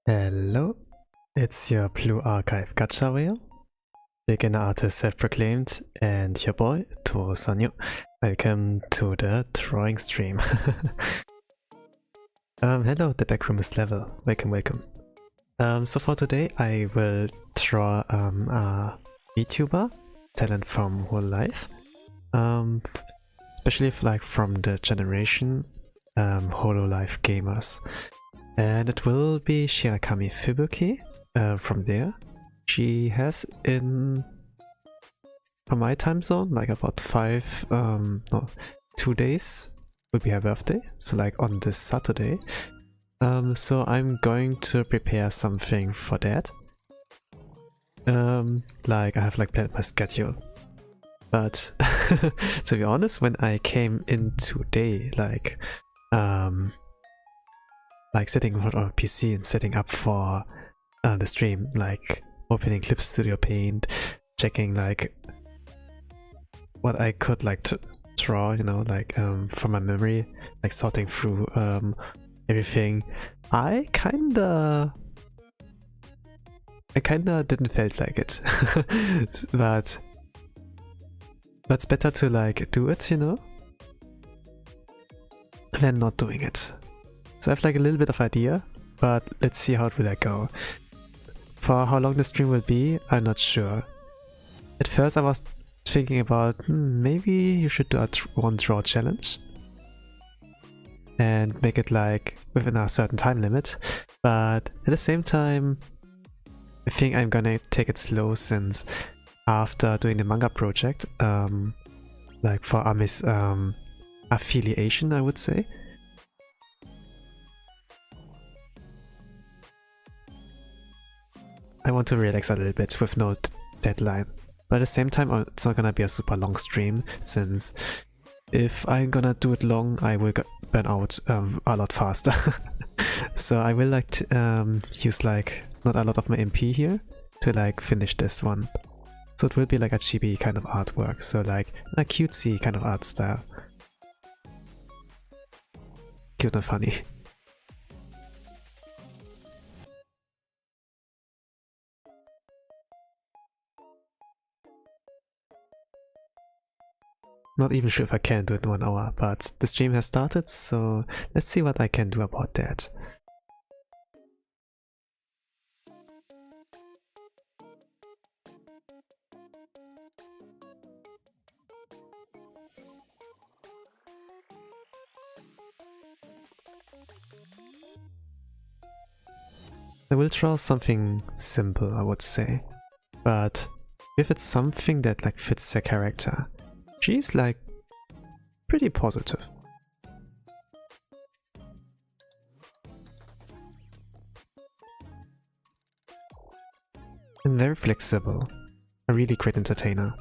Hello, it's your Blue Archive gacha whale, beginner artist self-proclaimed, and your boy, Toro Sanyo. Welcome to the drawing stream. Hello, the backroom is level. Welcome. So for today I will draw a VTuber, talent from Hololive, especially from the generation Hololive gamers. And it will be Shirakami Fubuki from there. She has from my time zone, like about 2 days will be her birthday. So like on this Saturday. So I'm going to prepare something for that. Like I have planned my schedule. But to be honest, when I came in today, sitting in front of a PC and setting up for the stream, like opening Clip Studio Paint, checking what I could to draw, from my memory, sorting through everything. I kinda didn't felt like it, but it's better to do it, than not doing it. So I have a little bit of idea, but let's see how it will go. For how long the stream will be, I'm not sure. At first I was thinking about maybe you should do a one draw challenge and make it within a certain time limit, but at the same time I think I'm gonna take it slow, since after doing the manga project, for Ami's affiliation, I would say, I want to relax a little bit with no deadline. But at the same time, it's not gonna be a super long stream, since if I'm gonna do it long, I will burn out a lot faster. So I will use not a lot of my MP here to finish this one. So it will be a chibi kind of artwork, so a cutesy kind of art style. Cute and funny. Not even sure if I can do it in 1 hour, but the stream has started, so let's see what I can do about that. I will draw something simple, I would say, but if it's something that fits her character. She's pretty positive. And very flexible. A really great entertainer.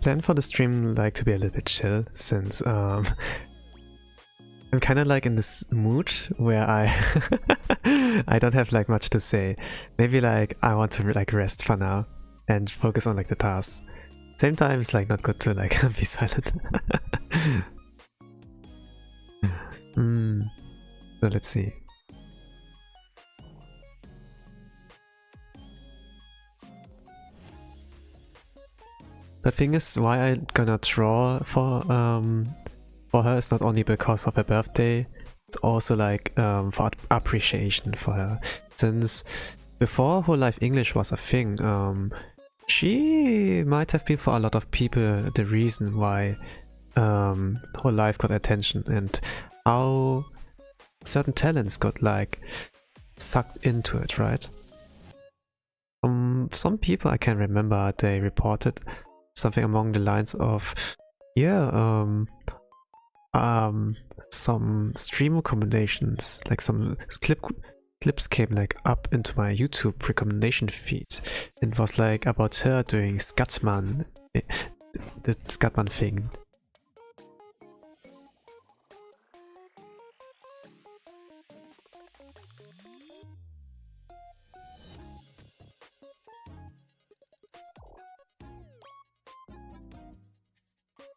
Plan for the stream to be a little bit chill, since I'm kind of in this mood where I I don't have much to say. Maybe I want to rest for now and focus on the tasks. Same time it's not good to be silent. So let's see. The thing is, why I'm gonna draw for her is not only because of her birthday, it's also for appreciation for her. Since before Hololive English was a thing, she might have been for a lot of people the reason why whole life got attention and how certain talents got like sucked into it, right? Some people I can remember, they reported something along the lines of, yeah, some stream recommendations, like some clips came like up into my YouTube recommendation feed and was like about her doing Scatman, the Scatman thing.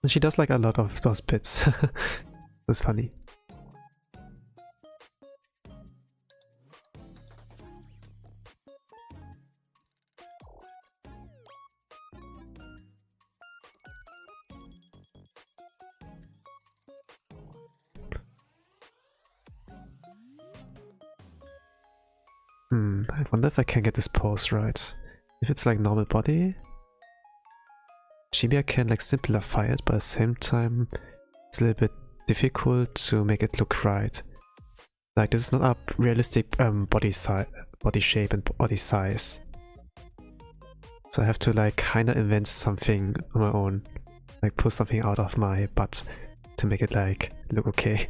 And she does like a lot of those bits. That's funny. I wonder if I can get this pose right. If it's like normal body, maybe I can like simplify it, but at the same time it's a little bit difficult to make it look right. Like this is not a realistic body shape and body size. So I have to like kinda invent something on my own. Like pull something out of my butt to make it like look okay.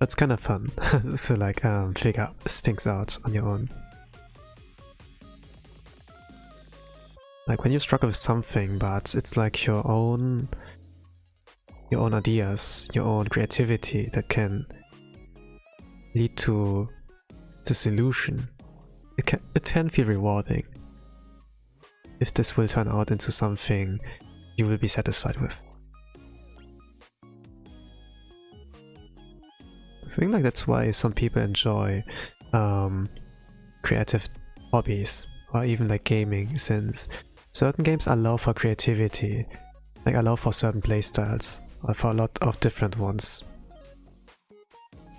It's kind of fun to like figure things out on your own. Like when you struggle with something, but it's like your own ideas, your own creativity that can lead to the solution. It can feel rewarding if this will turn out into something you will be satisfied with. I think like that's why some people enjoy creative hobbies or even like gaming, since certain games allow for creativity, like allow for certain playstyles or for a lot of different ones.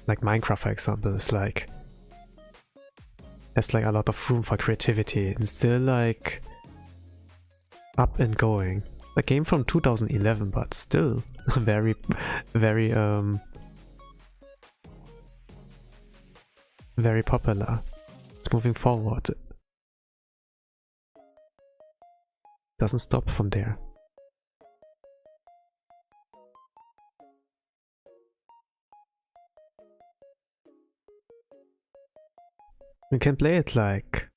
Like Minecraft, for example, is like has like a lot of room for creativity and still like up and going. A game from 2011, but still very very popular. It's moving forward. Doesn't stop from there. You can play it like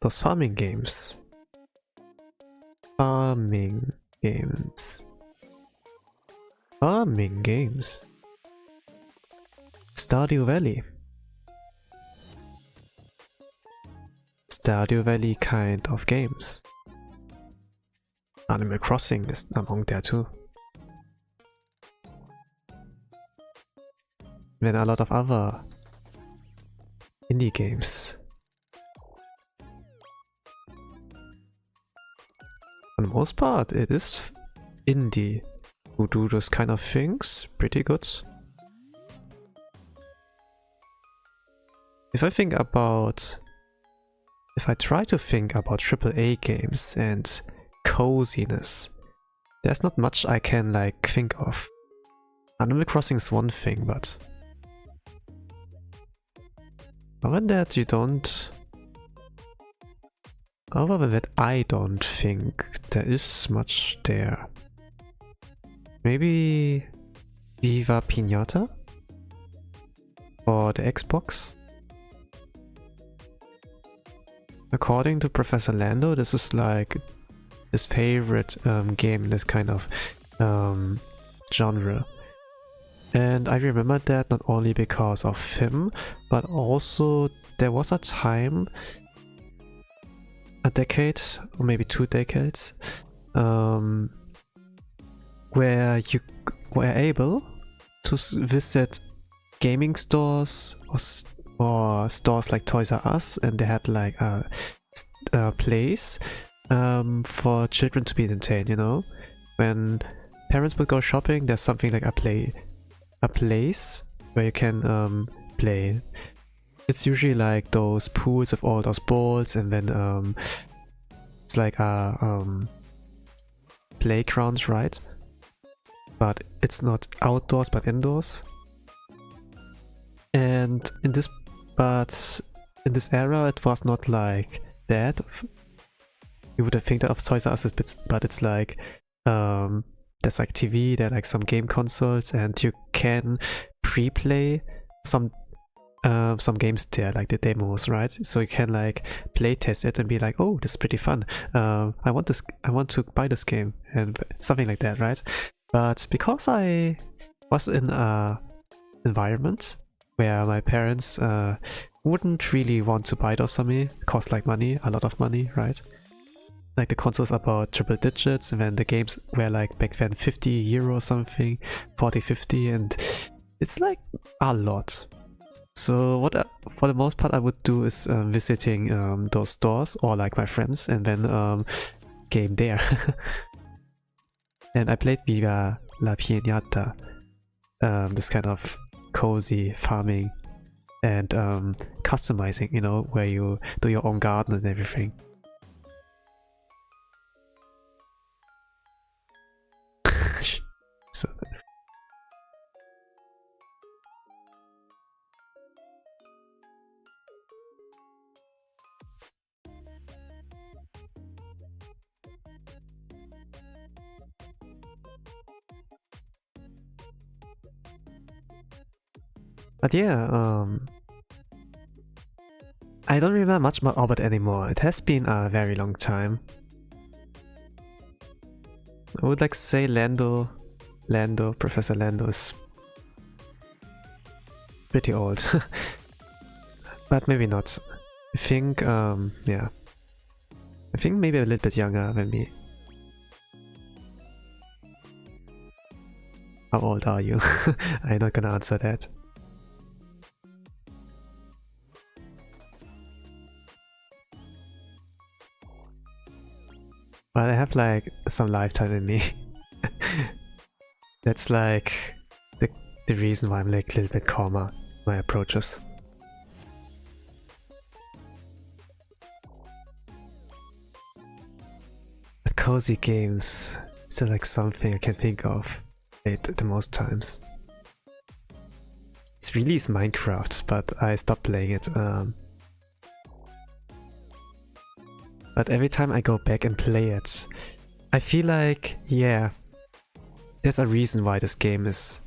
those farming games. Farming games. Stardew Valley. Stardew Valley kind of games. Animal Crossing is among there too. Then a lot of other indie games. For the most part, it is indie who do those kind of things pretty good. If I try to think about AAA games and coziness, there's not much I can like think of. Animal Crossing is one thing, but other than that I don't think there is much there. Maybe Viva Pinata for the Xbox. According to Professor Lando, this is like his favorite game in this kind of genre. And I remember that not only because of him, but also there was a time, a decade or maybe 2 decades, where you were able to visit gaming stores or stores like Toys R Us, and they had like a place for children to be entertained, you know? When parents would go shopping, there's something like a place where you can play It's usually like those pools of all those balls, and then it's like playgrounds, right? But it's not outdoors but indoors. And in this era it was not like that. You would have think of Toys R Us a bit, but it's like there's like TV, there are like some game consoles, and you can pre-play some games there, like the demos, right? So you can like play test it and be like, oh, this is pretty fun. I want to buy this game and something like that, right? But because I was in a environment where my parents wouldn't really want to buy those for me, cost like money, a lot of money, right? Like the consoles about triple digits, and then the games were like back then 50 euro or something, 40, 50, and it's like a lot. So what for the most part I would do is visiting those stores or like my friends, and then game there. And I played Viva La Piñata, this kind of cozy farming and customizing, you know, where you do your own garden and everything. So, but yeah, I don't remember much about Orbit anymore. It has been a very long time. I would like to say Professor Lando is pretty old. But maybe not. I think, yeah. I think maybe a little bit younger than me. How old are you? I'm not gonna answer that. But I have like some lifetime in me. That's like the reason why I'm like a little bit calmer my approaches. But cozy games still like something I can think of at the most times. It's really is Minecraft, but I stopped playing it. But every time I go back and play it, I feel like, yeah, there's a reason why this game is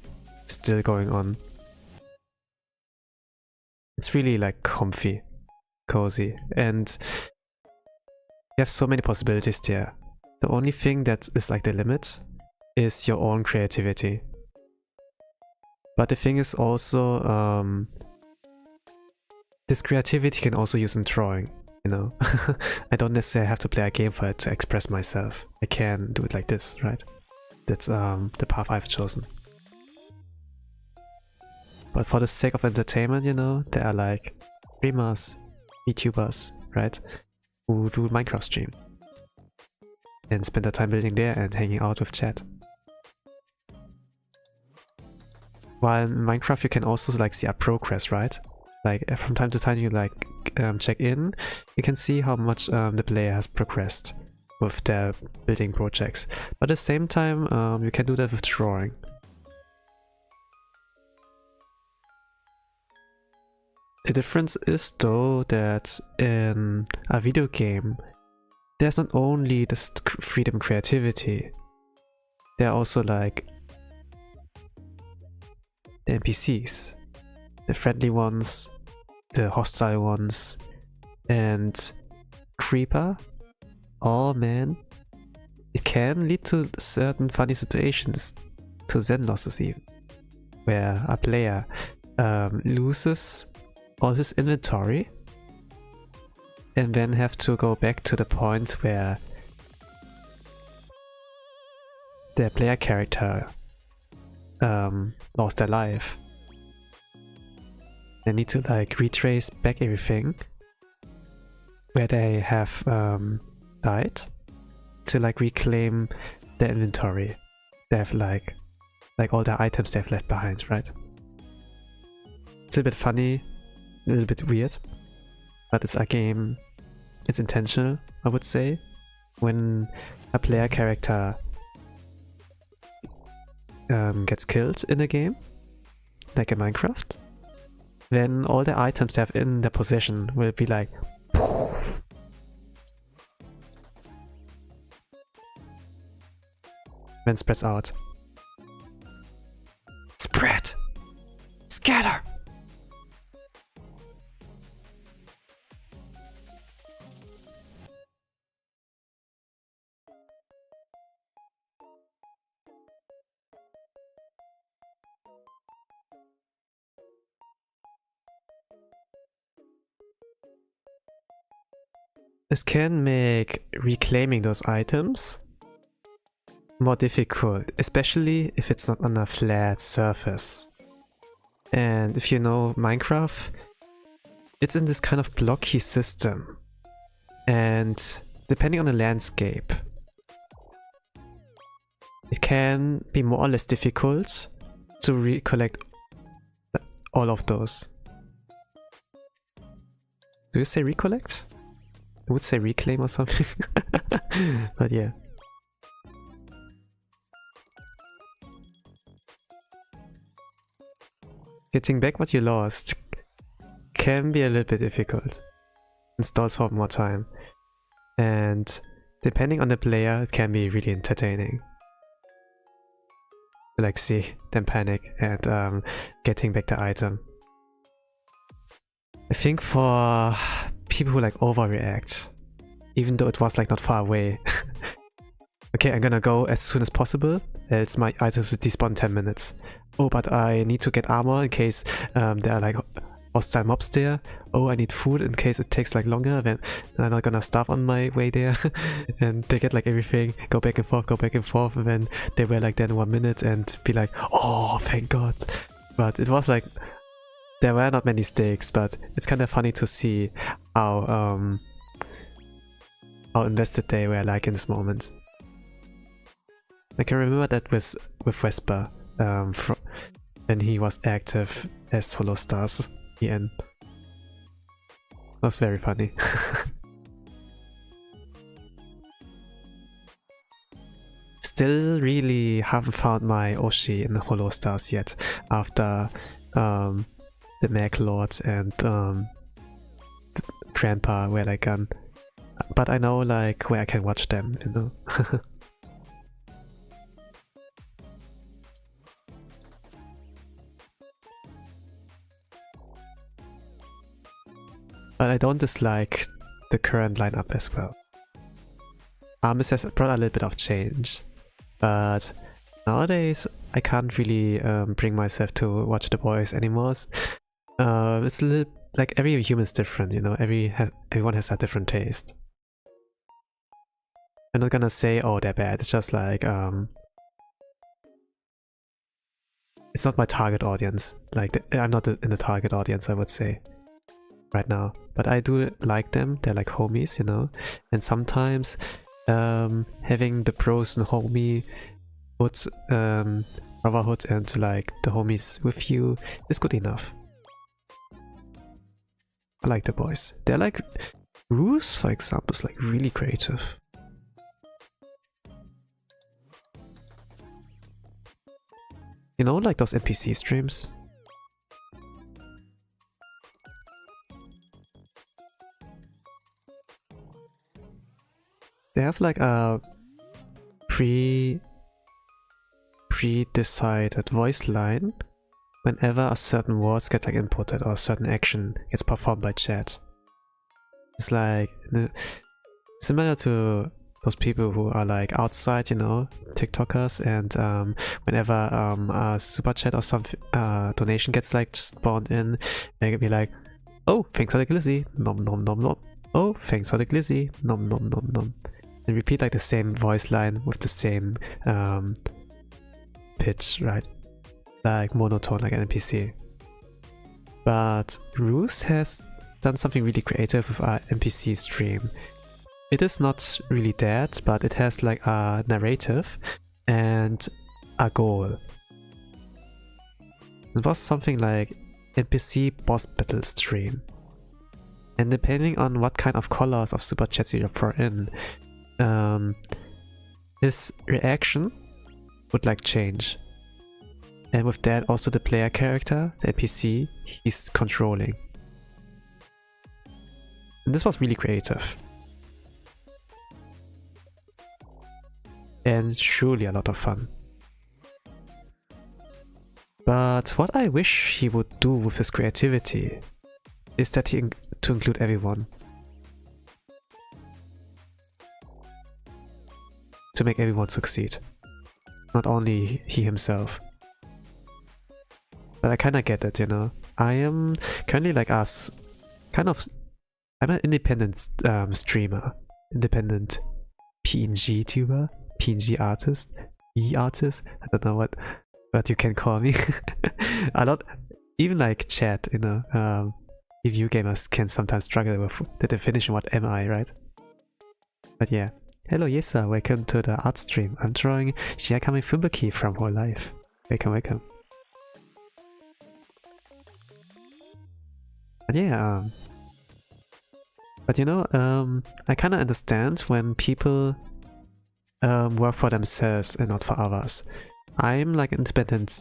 still going on. It's really like comfy, cozy, and you have so many possibilities there. The only thing that is like the limit is your own creativity. But the thing is also, this creativity can also use in drawing. You know, I don't necessarily have to play a game for it to express myself. I can do it like this, right? That's the path I've chosen. But for the sake of entertainment, you know, there are like streamers, YouTubers, right? Who do Minecraft stream and spend their time building there and hanging out with chat. While in Minecraft you can also like see a progress, right? Like from time to time you like check in, you can see how much the player has progressed with their building projects. But at the same time, you can do that with drawing. The difference is though that in a video game, there's not only this freedom creativity, there are also like the NPCs, the friendly ones, the hostile ones, and Creeper. Oh man, it can lead to certain funny situations, to Zen losses even, where a player loses all his inventory and then have to go back to the point where their player character lost their life. They need to like retrace back everything where they have died to like reclaim their inventory. They have like all the items they've left behind, right? It's a bit funny, a little bit weird. But it's a game, it's intentional, I would say. When a player character gets killed in a game, like in Minecraft, then all the items they have in their possession will be like then spreads out. Spread! Scatter! This can make reclaiming those items more difficult, especially if it's not on a flat surface. And if you know Minecraft, it's in this kind of blocky system. And depending on the landscape, it can be more or less difficult to recollect all of those. Do you say recollect? I would say reclaim or something. But yeah. Getting back what you lost can be a little bit difficult. It stalls for more time. And depending on the player, it can be really entertaining. Like see them panic and getting back the item. I think for people who like overreact, even though it was like not far away. Okay, I'm gonna go as soon as possible, else my items will despawn in 10 minutes. Oh, but I need to get armor in case there are like hostile mobs there. Oh, I need food in case it takes like longer, then I'm not gonna starve on my way there. And they get like everything, go back and forth, and then they were like then 1 minute and be like, oh, thank God. But it was like, there were not many stakes, but it's kind of funny to see how invested they were like in this moment. I can remember that with Vesper, when he was active as Holo Stars EN. That was very funny. Still really haven't found my Oshi in Holo Stars yet, after the Mag Lord and Grandpa were like gone. But I know like where I can watch them, you know. But I don't dislike the current lineup as well. Armis has brought a little bit of change, but nowadays I can't really bring myself to watch the boys anymore. It's a little like every human's different, you know. Everyone has a different taste. I'm not gonna say, oh, they're bad. It's just like it's not my target audience. Like I'm not in the target audience, I would say, right now. But I do like them. They're like homies, you know. And sometimes having the bros and homie brotherhood and like the homies with you is good enough. I like the boys. They're like Roos, for example, is like really creative. You know, like those NPC streams? They have like a pre-decided voice line whenever a certain words get like inputted or a certain action gets performed by chat. It's like similar to those people who are like outside, you know, TikTokers, and whenever a super chat or some donation gets like spawned in, they can be like, oh, thanks for the glizzy, nom nom nom nom. Oh, thanks for the glizzy, nom nom nom nom. And repeat like the same voice line with the same pitch, right? Like monotone, like an NPC. But Roos has done something really creative with our NPC stream. It is not really that, but it has like a narrative and a goal. It was something like NPC boss battle stream. And depending on what kind of colors of super chats you throw in, his reaction would like change. And with that also the player character, the NPC, he's controlling. And this was really creative. And surely a lot of fun. But what I wish he would do with his creativity is that to include everyone. To make everyone succeed. Not only he himself. But I kinda get it, you know. I am currently like us, I'm an independent streamer. Independent PNG tuber? PNG artist? E-artist? I don't know what you can call me. A lot, even like chat, you know, review gamers can sometimes struggle with the definition, what am I, right? But yeah. Hello Yesa, welcome to the art stream. I'm drawing Shirakami Fubuki from Hololive. Welcome, welcome. But yeah, but you know, I kinda understand when people work for themselves and not for others. I'm like an independent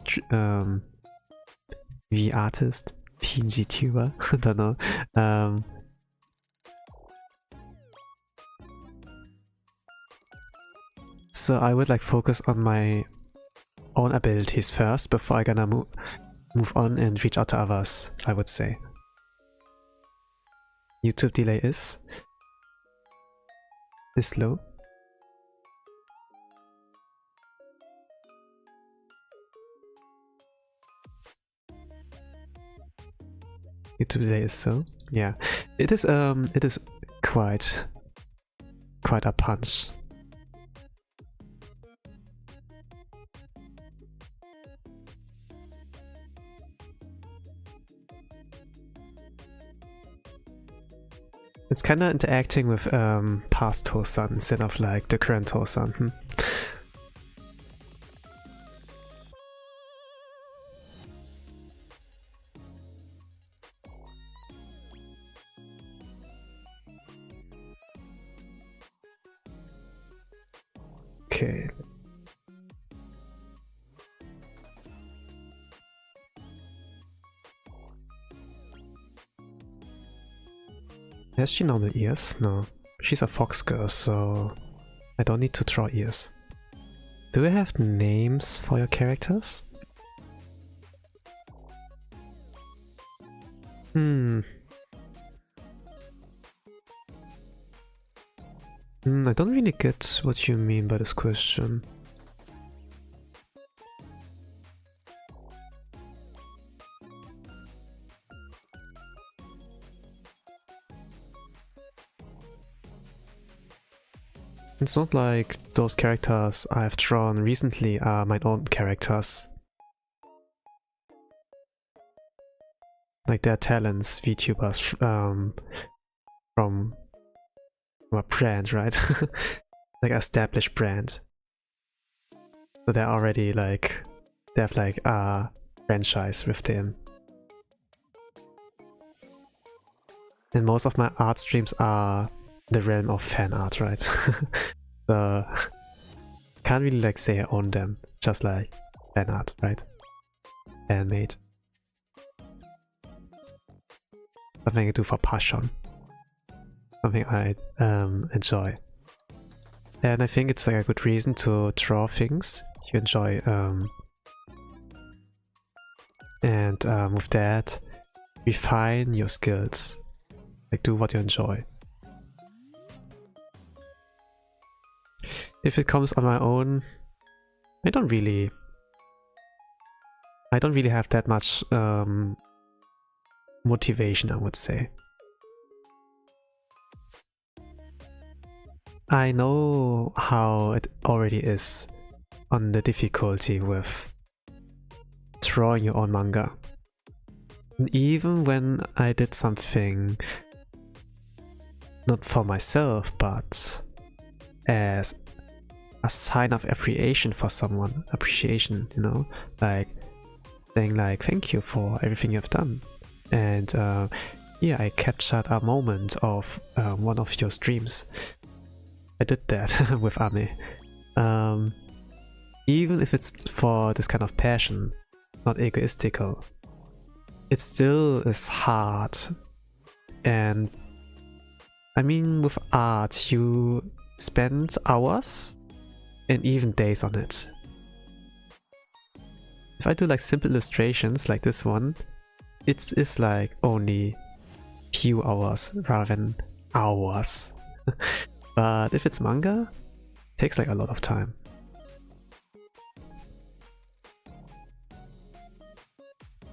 V artist, PNG tuber, I don't know. So I would like focus on my own abilities first before I gonna move on and reach out to others, I would say. YouTube delay is slow. YouTube delay is so, yeah. It is quite a punch. It's kinda interacting with past Tosan instead of like the current Tosan. Okay. Has she normal ears? No. She's a fox girl, so I don't need to draw ears. Do you have names for your characters? I don't really get what you mean by this question. It's not like those characters I've drawn recently are my own characters. Like they're talents, VTubers from a brand, right? Like established brand. So they're already like, they have like a franchise with them. And most of my art streams are the realm of fan art, right? So can't really like say I own them, just like fan art, right? Fan made. Something I do for passion. Something I enjoy. And I think it's like a good reason to draw things you enjoy. And with that, refine your skills. Like do what you enjoy. If it comes on my own, I don't really have that much motivation, I would say. I know how it already is on the difficulty with drawing your own manga. And even when I did something not for myself, but as a sign of appreciation for someone, you know, like saying like thank you for everything you've done. And yeah, I captured a moment of one of your streams. I did that with Ame. Even if it's for this kind of passion, not egoistical, it still is hard. And I mean, with art, you spend hours and even days on it. If I do like simple illustrations like this one, it is like only few hours rather than hours. But if it's manga, it takes like a lot of time.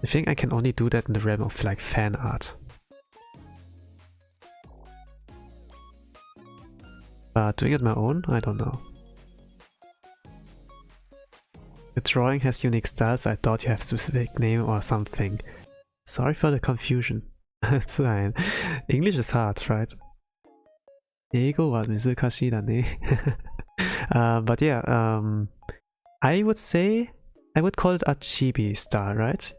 I think I can only do that in the realm of like fan art. But doing it my own, I don't know. The drawing has unique styles, I thought you have a specific name or something. Sorry for the confusion. It's fine. English is hard, right? 英語は難しいだね。But yeah, I would say, I would call it a chibi style, right?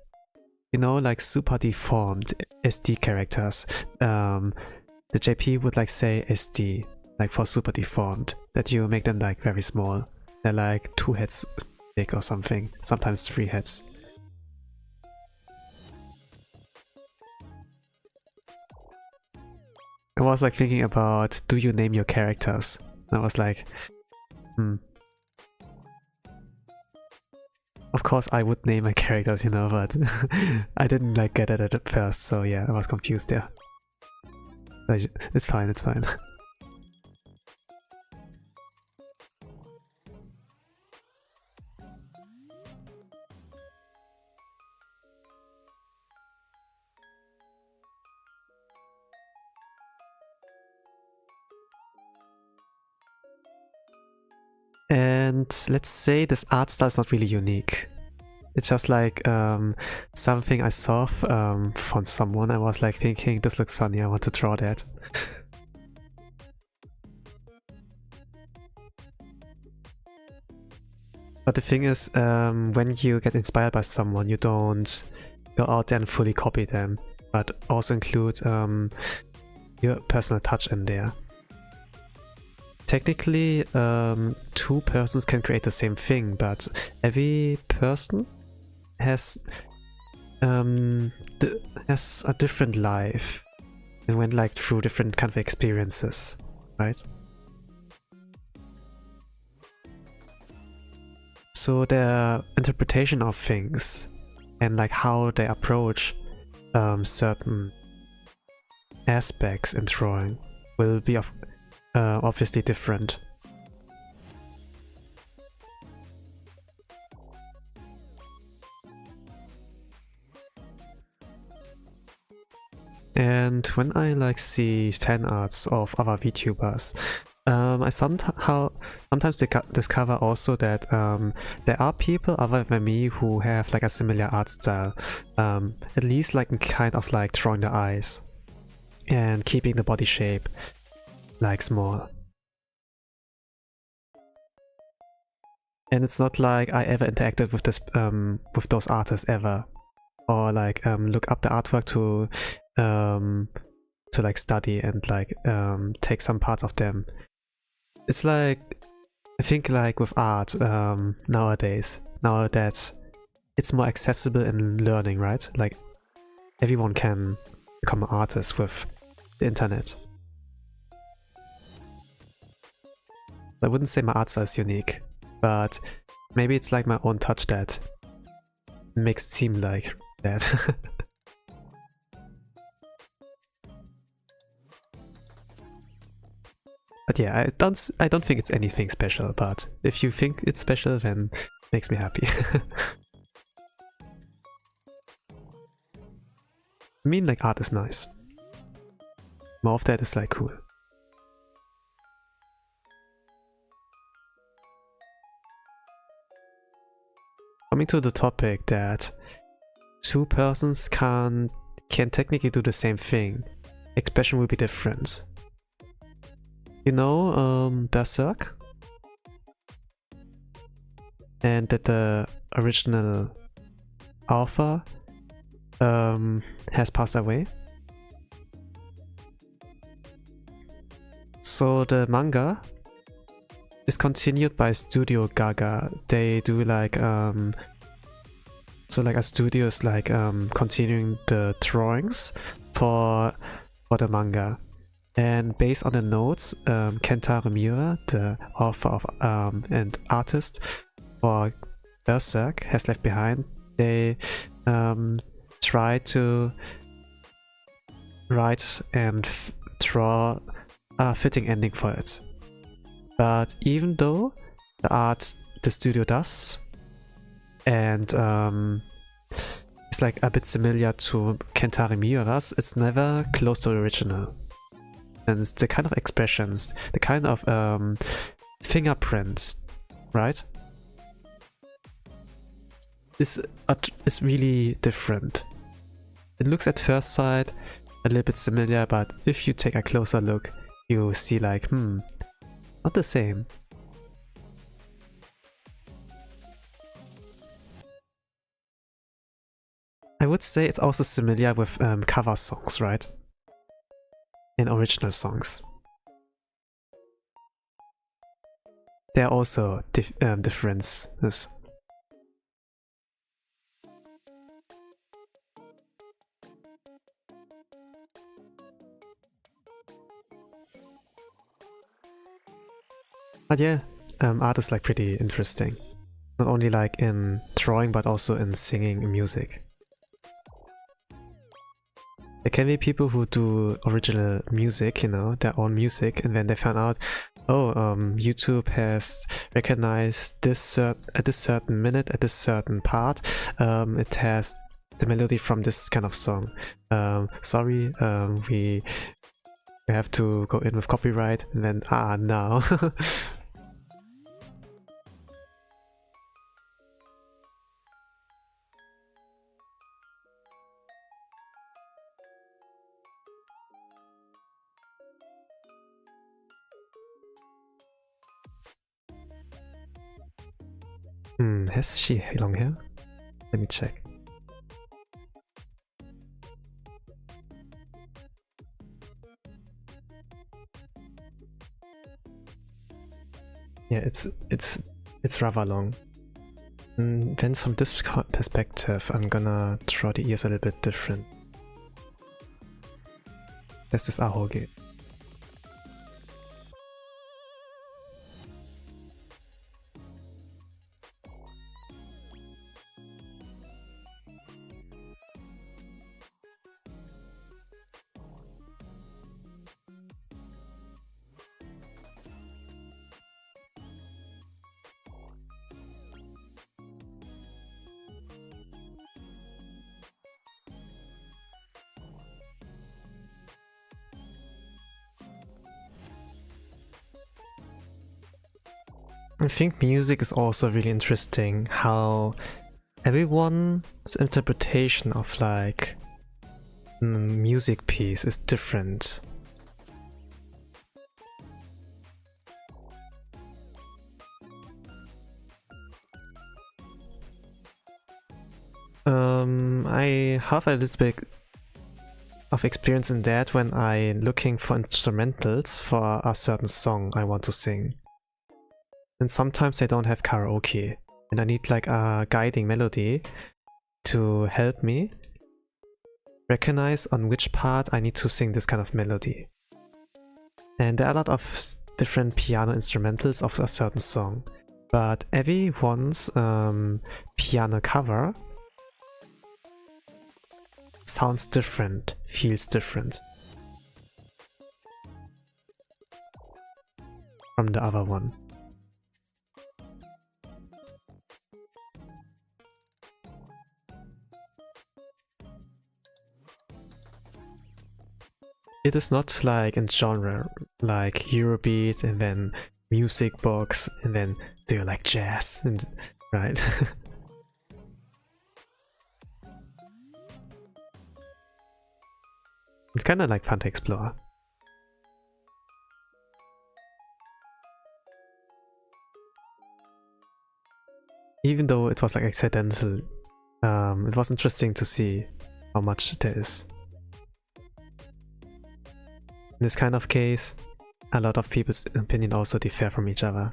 You know, like super deformed SD characters. The JP would like say SD, like for super deformed, that you make them like very small. They're like 2 heads big or something, sometimes 3 heads. I was like thinking about, do you name your characters? And I was like, Of course I would name my characters, you know, but I didn't like get it at first, so yeah, I was confused there. It's fine, it's fine. And let's say this art style is not really unique. It's just like something I saw from someone. I was like thinking, this looks funny, I want to draw that. But the thing is, when you get inspired by someone, you don't go out there and fully copy them, but also include your personal touch in there. Technically, 2 persons can create the same thing, but every person has a different life and went like through different kind of experiences, right? So their interpretation of things and like how they approach certain aspects in drawing will be obviously different. And when I like see fan arts of other VTubers, I sometimes discover also that there are people other than me who have like a similar art style, at least like kind of like drawing the eyes and keeping the body shape like small. And it's not like I ever interacted with this with those artists ever, or like look up the artwork to like study and like take some parts of them. It's like, I think like with art nowadays, now that it's more accessible in learning, right? Like everyone can become an artist with the internet. I wouldn't say my art style is unique, but maybe it's like my own touch that makes it seem like that. But yeah, I don't think it's anything special, but if you think it's special, then it makes me happy. I mean, like, art is nice. More of that is like cool. Coming to the topic that 2 persons can technically do the same thing, expression will be different. You know, Berserk? And that the original author has passed away. So the manga is continued by Studio Gaga. They do like so like a studio is like continuing the drawings for the manga. And based on the notes, Kentaro Miura, the author of and artist for Berserk, has left behind. They try to write and draw a fitting ending for it. But even though the art the studio does, and it's like a bit similar to Kentaro Miura's, it's never close to the original. And the kind of expressions, the kind of fingerprints, right? Is really different. It looks at first sight a little bit similar, but if you take a closer look, you see like, not the same. I would say it's also similar with cover songs, right? In original songs. There are also differences. But yeah, art is like pretty interesting. Not only like in drawing, but also in singing and music. There can be people who do original music, you know, their own music, and then they found out, oh, YouTube has recognized this at this certain minute, at this certain part, it has the melody from this kind of song. Sorry, we have to go in with copyright, and then no. Has she long hair? Let me check. Yeah, it's rather long. Then from this perspective, I'm gonna draw the ears a little bit different. This is Ahoge. I think music is also really interesting, how everyone's interpretation of like music piece is different. I have a little bit of experience in that when I'm looking for instrumentals for a certain song I want to sing. And sometimes I don't have karaoke, and I need like a guiding melody to help me recognize on which part I need to sing this kind of melody. And there are a lot of different piano instrumentals of a certain song, but everyone's piano cover sounds different, feels different from the other one. It is not like in genre, like Eurobeat and then music box and then do you like jazz, and right? It's kind of like fun to explore. Even though it was like accidental It was interesting to see how much there is. In this kind of case, a lot of people's opinion also differ from each other.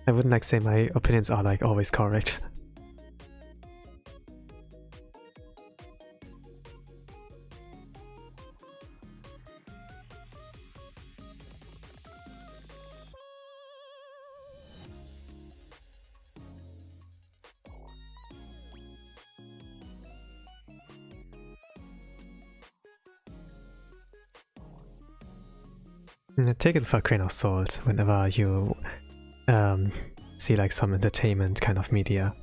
I wouldn't like say my opinions are like always correct. Take it with a grain of salt whenever you see like some entertainment kind of media.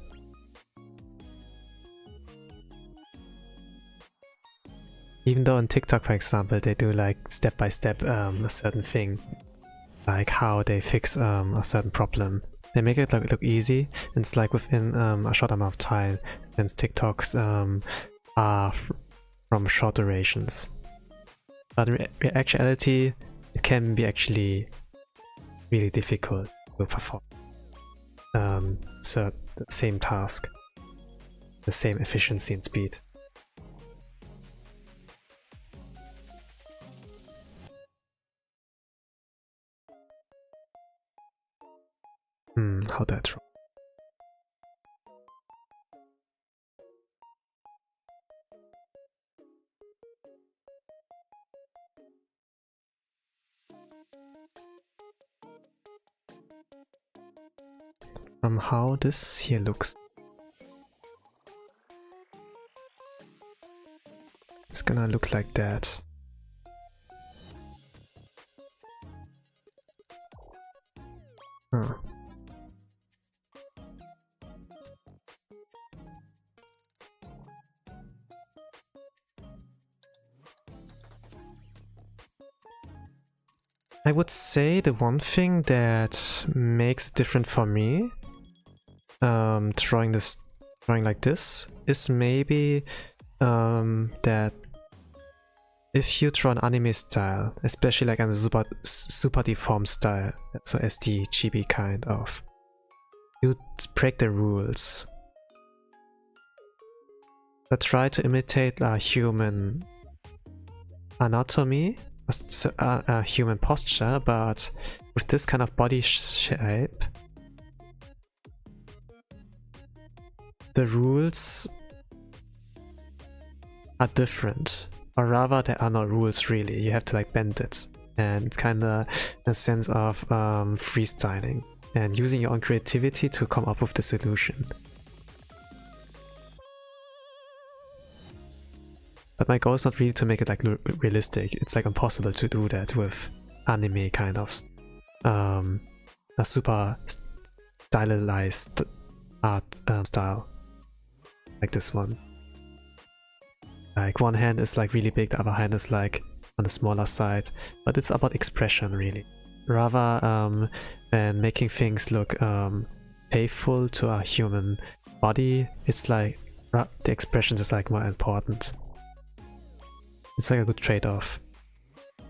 Even though on TikTok, for example, they do like step by step a certain thing, like how they fix a certain problem. They make it look easy, and it's like within a short amount of time, since TikToks are from short durations. But in actuality, it can be actually really difficult to perform so the same task, the same efficiency and speed. How that's wrong. From how this here looks, it's gonna look like that. Huh. I would say the one thing that makes it different for me, drawing like this, is maybe that if you draw an anime style, especially like a super deformed style, so SD chibi kind of, you break the rules. But try to imitate a human anatomy, a human posture, but with this kind of body shape, the rules are different. Or rather, there are no rules really, you have to like bend it. And it's kinda a sense of freestyling and using your own creativity to come up with the solution. But my goal is not really to make it like realistic. It's like impossible to do that with anime kind of a super stylized art style like this one. Like one hand is like really big, the other hand is like on the smaller side, but it's about expression really. Rather than making things look faithful to a human body, it's like the expression is like more important. It's like a good trade-off.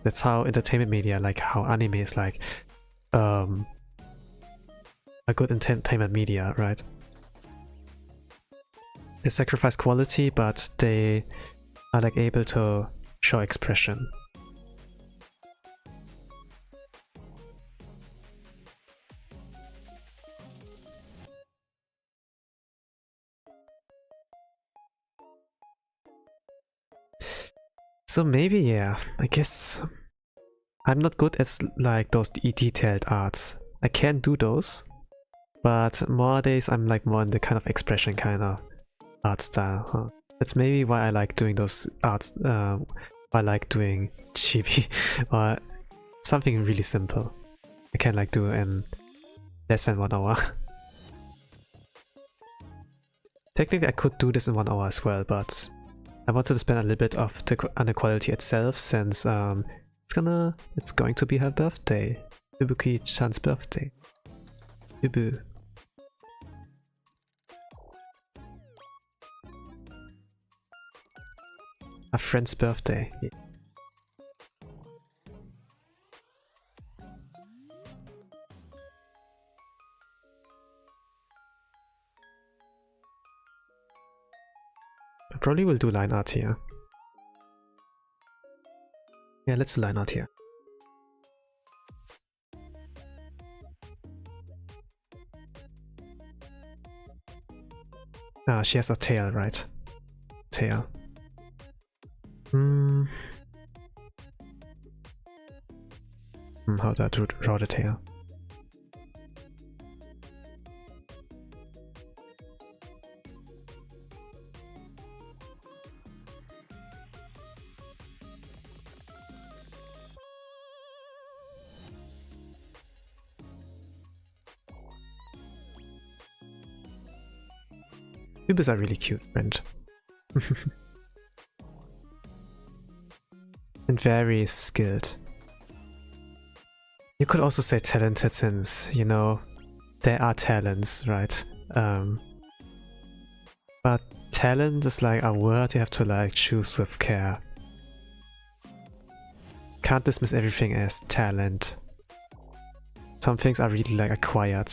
That's how entertainment media, like how anime is like a good entertainment media, right? They sacrifice quality, but they are like able to show expression. So maybe, yeah, I guess I'm not good at like those detailed arts. I can do those, but nowadays I'm like more in the kind of expression kind of art style. Huh? That's maybe why I like doing those arts, I like doing chibi or something really simple. I can like do in less than 1 hour. Technically I could do this in 1 hour as well, but I wanted to spend a little bit of on the quality itself, since it's going to be her birthday. Fubuki-chan's birthday. Fubu. A friend's birthday. Yeah. probably will do line art here. Yeah, let's do line art here. Ah, she has a tail, right? Tail. How do I draw the tail? Pupils are really cute, Brent. And very skilled. You could also say talented since, you know, there are talents, right? But talent is like a word you have to like choose with care. Can't dismiss everything as talent. Some things are really like acquired.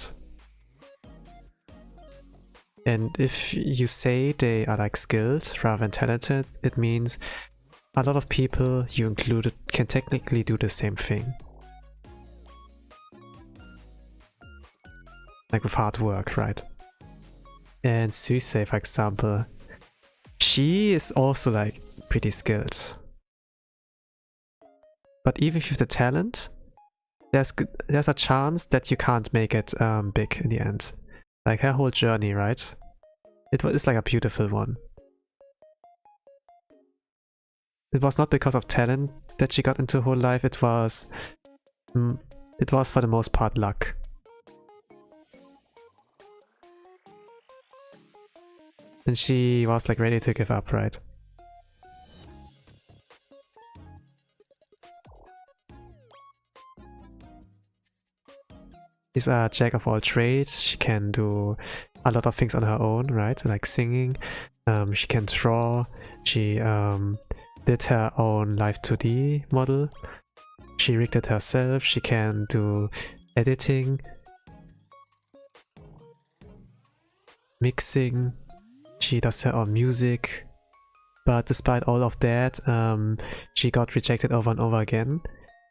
And if you say they are like skilled rather than talented, it means a lot of people, you included, can technically do the same thing. Like with hard work, right? And Suisei, for example, she is also like pretty skilled. But even if you have the talent, there's a chance that you can't make it big in the end. Like her whole journey, right? It's like a beautiful one. It was not because of talent that she got into Hololive, it was for the most part luck. And she was like ready to give up, right? She's a jack of all trades. She can do a lot of things on her own, right? Like singing. She can draw. She did her own live 2D model. She rigged it herself. She can do editing, mixing. She does her own music. But despite all of that, she got rejected over and over again.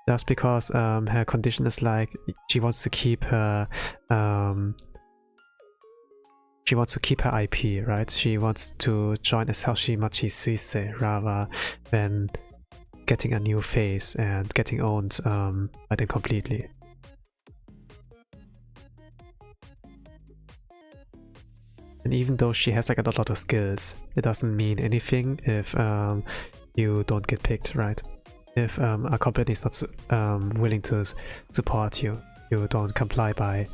That's because her condition is like she wants to keep her IP, right? She wants to join as Hoshimachi Suisei rather than getting a new face and getting owned by them completely. And even though she has like a lot of skills, it doesn't mean anything if you don't get picked, right? If a company is not willing to support you, you don't comply by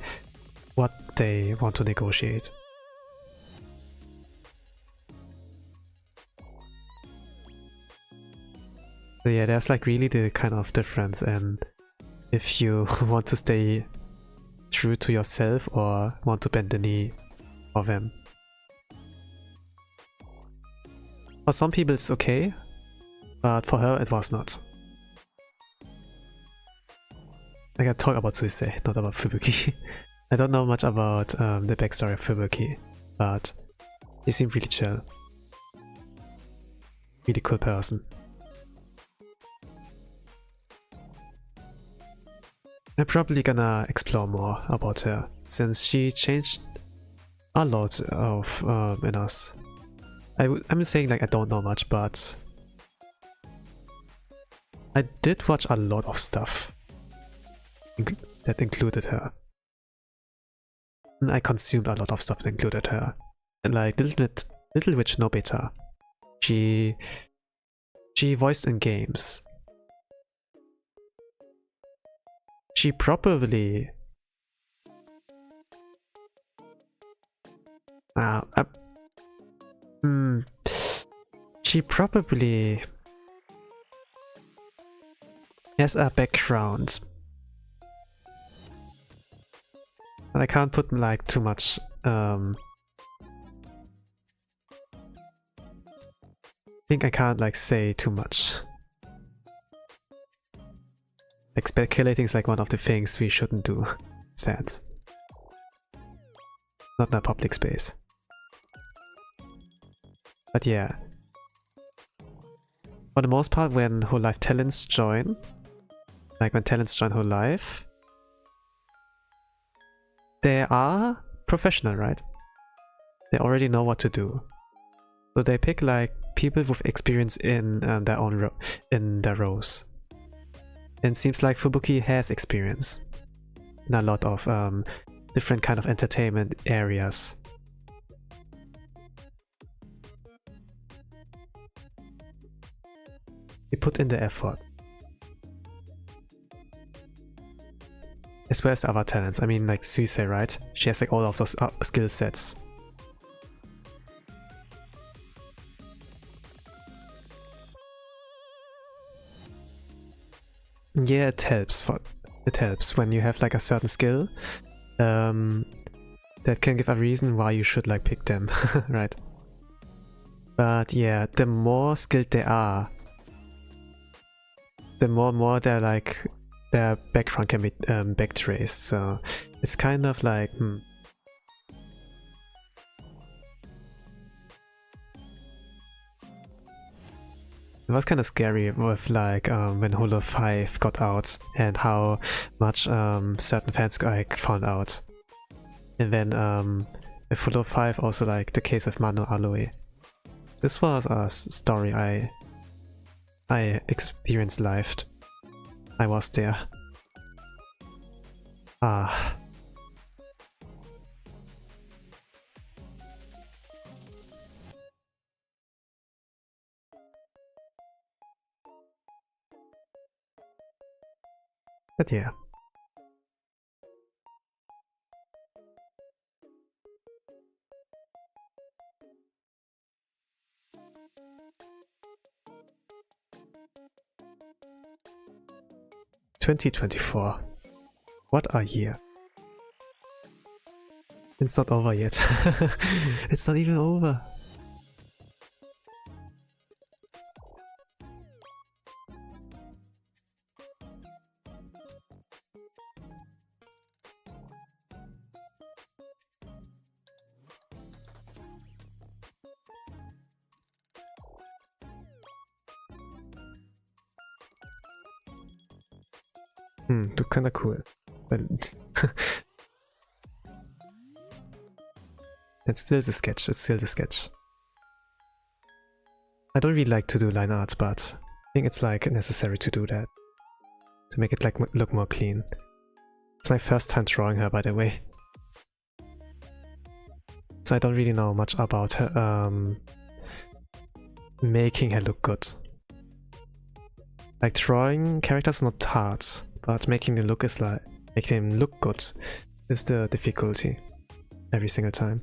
what they want to negotiate. So yeah, there's like really the kind of difference, and if you want to stay true to yourself or want to bend the knee for them. For some people it's okay, but for her it was not. I can talk about Suisei, not about Fubuki. I don't know much about the backstory of Fubuki, but he seemed really chill. Really cool person. I'm probably gonna explore more about her, since she changed a lot of in us. I'm saying like I don't know much, but I did watch a lot of stuff that included her. And I consumed a lot of stuff that included her. And like Little Witch Nobita. She voiced in games. She probably she probably has a background. And I can't put like too much I think I can't like say too much. Like speculating is like one of the things we shouldn't do as fans. Not in a public space. But yeah, For the most part, when Hololive talents join, like when talents join Hololive, they are professional, right? They already know what to do. So they pick like people with experience in their own in their roles. And it seems like Fubuki has experience in a lot of different kind of entertainment areas. He put in the effort. As well as other talents. I mean, like Suisei, right? She has like all of those skill sets. Yeah, it helps when you have like a certain skill that can give a reason why you should like pick them, right? But yeah, the more skilled they are, the more they're like their background can be backtraced. So it's kind of like It was kind of scary with like when Hololive 5 got out and how much certain fans like found out. And then with Hololive 5 also like the case with Mano Aloe. This was a story I experienced live. I was there. Ah. But yeah. "2024. What a year." It's not over yet. It's not even over. Look kinda cool. But it's still the sketch, I don't really like to do line art, but I think it's like necessary to do that. To make it like look more clean. It's my first time drawing her, by the way. So I don't really know much about her, making her look good. Like drawing characters is not hard, but making them look good is the difficulty every single time.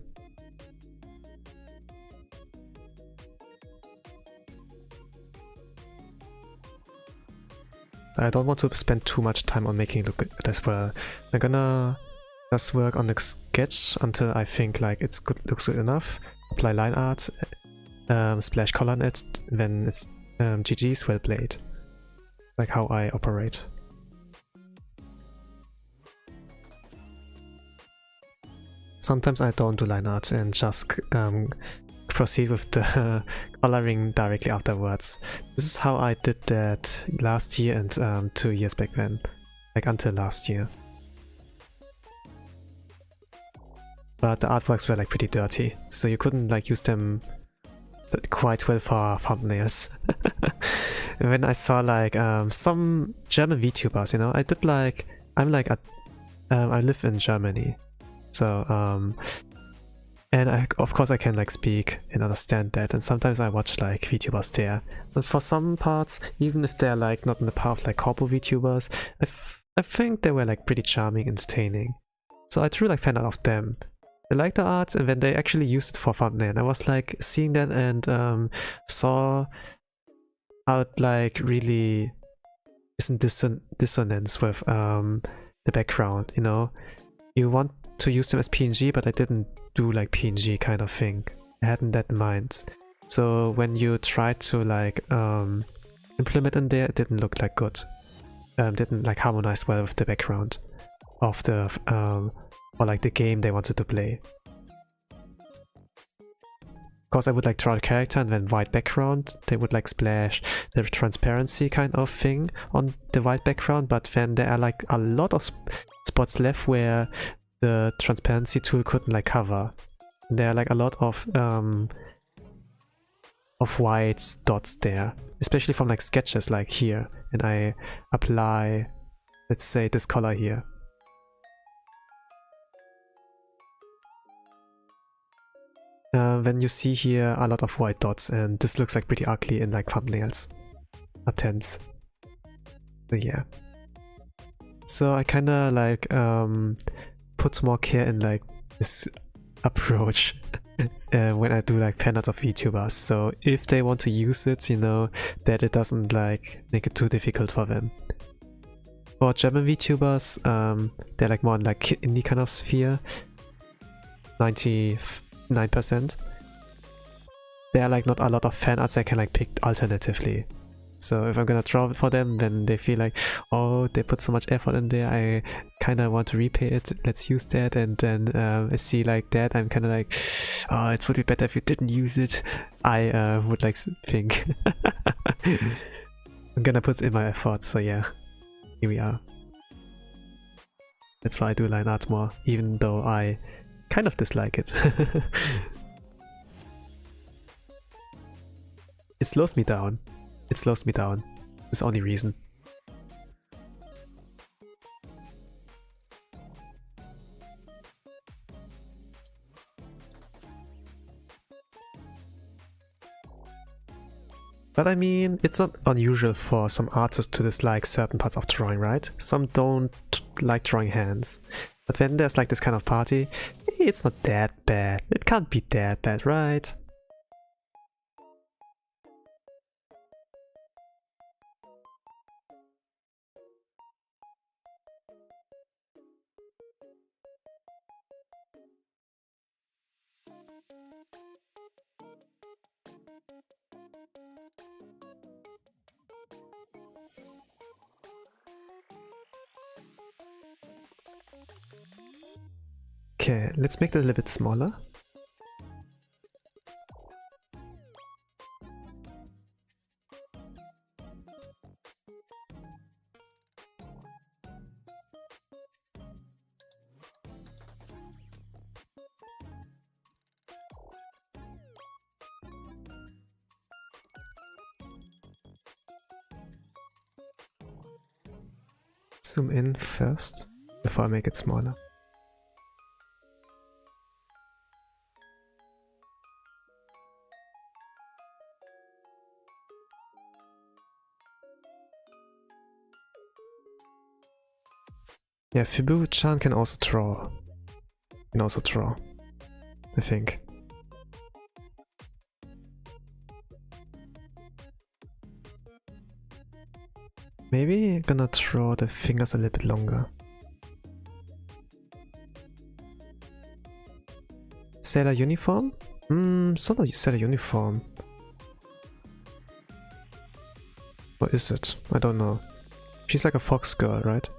I don't want to spend too much time on making it look good as well. I'm gonna just work on the sketch until I think like it's good, looks good enough. Apply line art, splash color on it, then it's GG's, well played. Like how I operate. Sometimes I don't do line art and just proceed with the coloring directly afterwards. This is how I did that last year and 2 years back then, like until last year. But the artworks were like pretty dirty, so you couldn't like use them quite well for thumbnails. When I saw like some German VTubers, you know, I live in Germany, so and of course I can like speak and understand that, and sometimes I watch like VTubers there. And for some parts, even if they're like not in the path like corpo VTubers, I think they were like pretty charming, entertaining. So I drew like fan art of them. I liked the art, and then they actually used it for thumbnail. I was like seeing that and saw how it like really is in dissonance with the background, you know? You want to use them as PNG, but I didn't do like PNG kind of thing. I hadn't that in mind. So when you try to like implement in there, it didn't look like good. Didn't like harmonize well with the background of the or like the game they wanted to play. Of course, I would like draw the character and then white background. They would like splash the transparency kind of thing on the white background, but then there are like a lot of spots left where the transparency tool couldn't like cover. There are like a lot of white dots there, especially from like sketches like here. And I apply, let's say, this color here. Then you see here a lot of white dots, and this looks like pretty ugly in like thumbnails attempts. So yeah. So I kinda like put more care in like this approach when I do like fan art of VTubers. So if they want to use it, you know, that it doesn't like make it too difficult for them. For German VTubers, they're like more in like indie kind of sphere. 99%. There are like not a lot of fan arts I can like pick alternatively. So if I'm gonna draw it for them, then they feel like, oh, they put so much effort in there, I kinda want to repay it, let's use that. And then I see like that, I'm kinda like, oh, it would be better if you didn't use it. I would like think. I'm gonna put in my effort, so yeah, here we are. That's why I do line art more, even though I kind of dislike it. It slows me down. It slows me down. It's the only reason. But I mean, it's not unusual for some artists to dislike certain parts of drawing, right? Some don't like drawing hands. But then there's like this kind of party. It's not that bad. It can't be that bad, right? Okay, let's make this a little bit smaller. Zoom in first before I make it smaller. Yeah, Fubuki-chan can also draw. I think. Maybe I'm gonna draw the fingers a little bit longer. Sailor uniform? It's not a sailor uniform. What is it? I don't know. She's like a fox girl, right?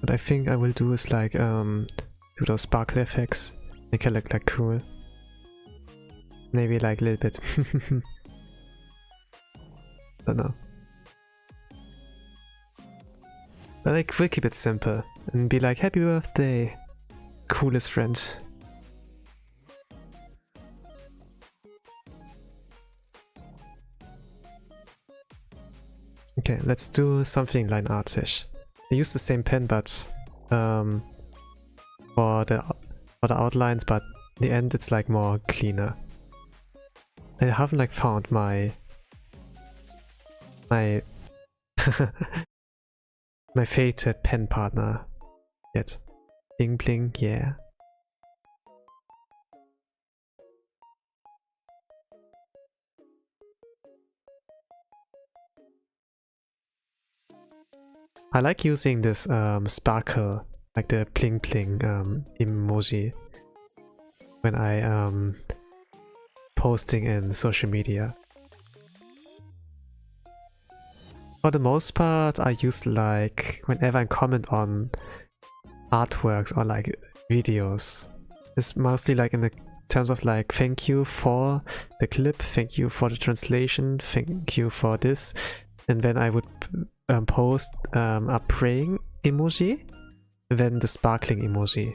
What I think I will do is like do those sparkle effects, make it look like cool. Maybe like a little bit. Don't know. But like we'll keep it simple and be like, happy birthday, coolest friend. Okay, let's do something line artish. I use the same pen, but for the outlines, but in the end it's like more cleaner. I haven't like found my my fated pen partner yet. Bling bling, yeah. I like using this sparkle, like the bling bling emoji when I posting in social media. For the most part, I use like whenever I comment on artworks or like videos. It's mostly like in the terms of like thank you for the clip, thank you for the translation, thank you for this, and then I would post a praying emoji, then the sparkling emoji.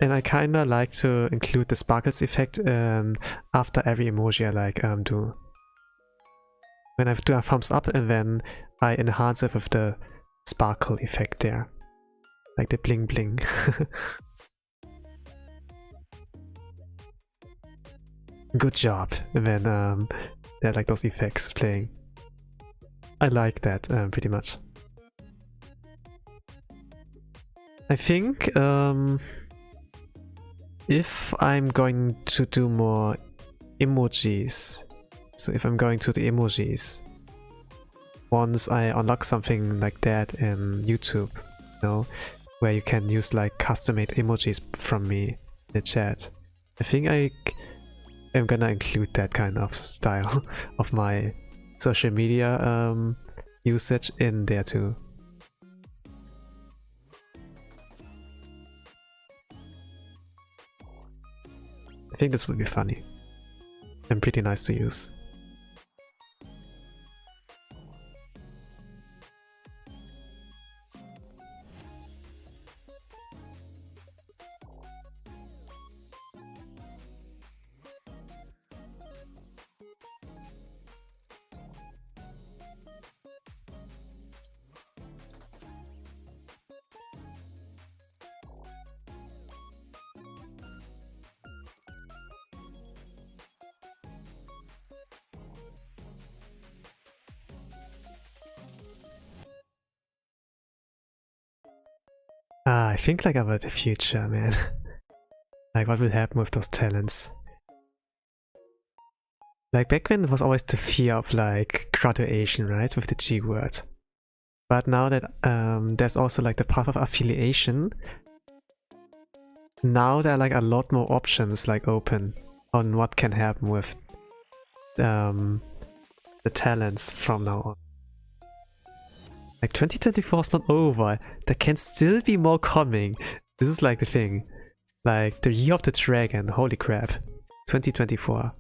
And I kinda like to include the sparkles effect after every emoji I like do. When I do a thumbs up, and then I enhance it with the sparkle effect there. Like the bling bling. Good job. And then there are like those effects playing. I like that pretty much. I think if I'm going to do more emojis, so if I'm going to the emojis, once I unlock something like that in YouTube, you know, where you can use like custom-made emojis from me in the chat, I think I am gonna include that kind of style of my social media usage in there too. I think this would be funny and pretty nice to use. I think like about the future, man. Like what will happen with those talents. Like back then it was always the fear of like graduation, right? With the G word. But now that there's also like the path of affiliation, now there are like a lot more options like open on what can happen with the talents from now on. Like 2024 is not over, there can still be more coming. This is like the thing. Like the year of the dragon, holy crap. 2024.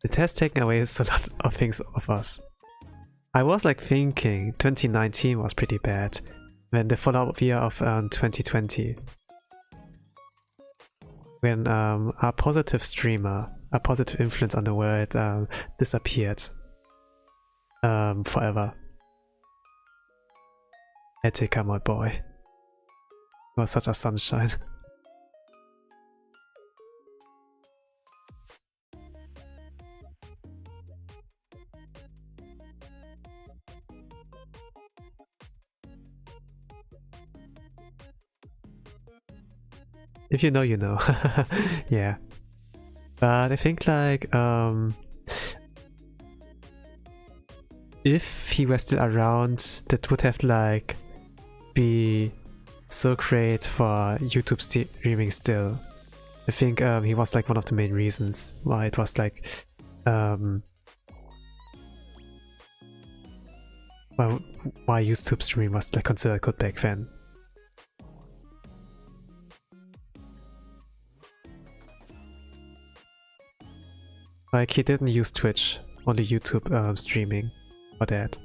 It has taken away a lot of things of us. I was like thinking 2019 was pretty bad, when the follow-up year of 2020. When a positive streamer, a positive influence on the world disappeared. Forever. Etika, my boy. He was such a sunshine. If you know, you know. Yeah. But I think like if he was still around, that would have like be so great for YouTube streaming still. I think he was like one of the main reasons why it was like well, why YouTube stream was like considered good back then. Like he didn't use Twitch, only YouTube streaming for that.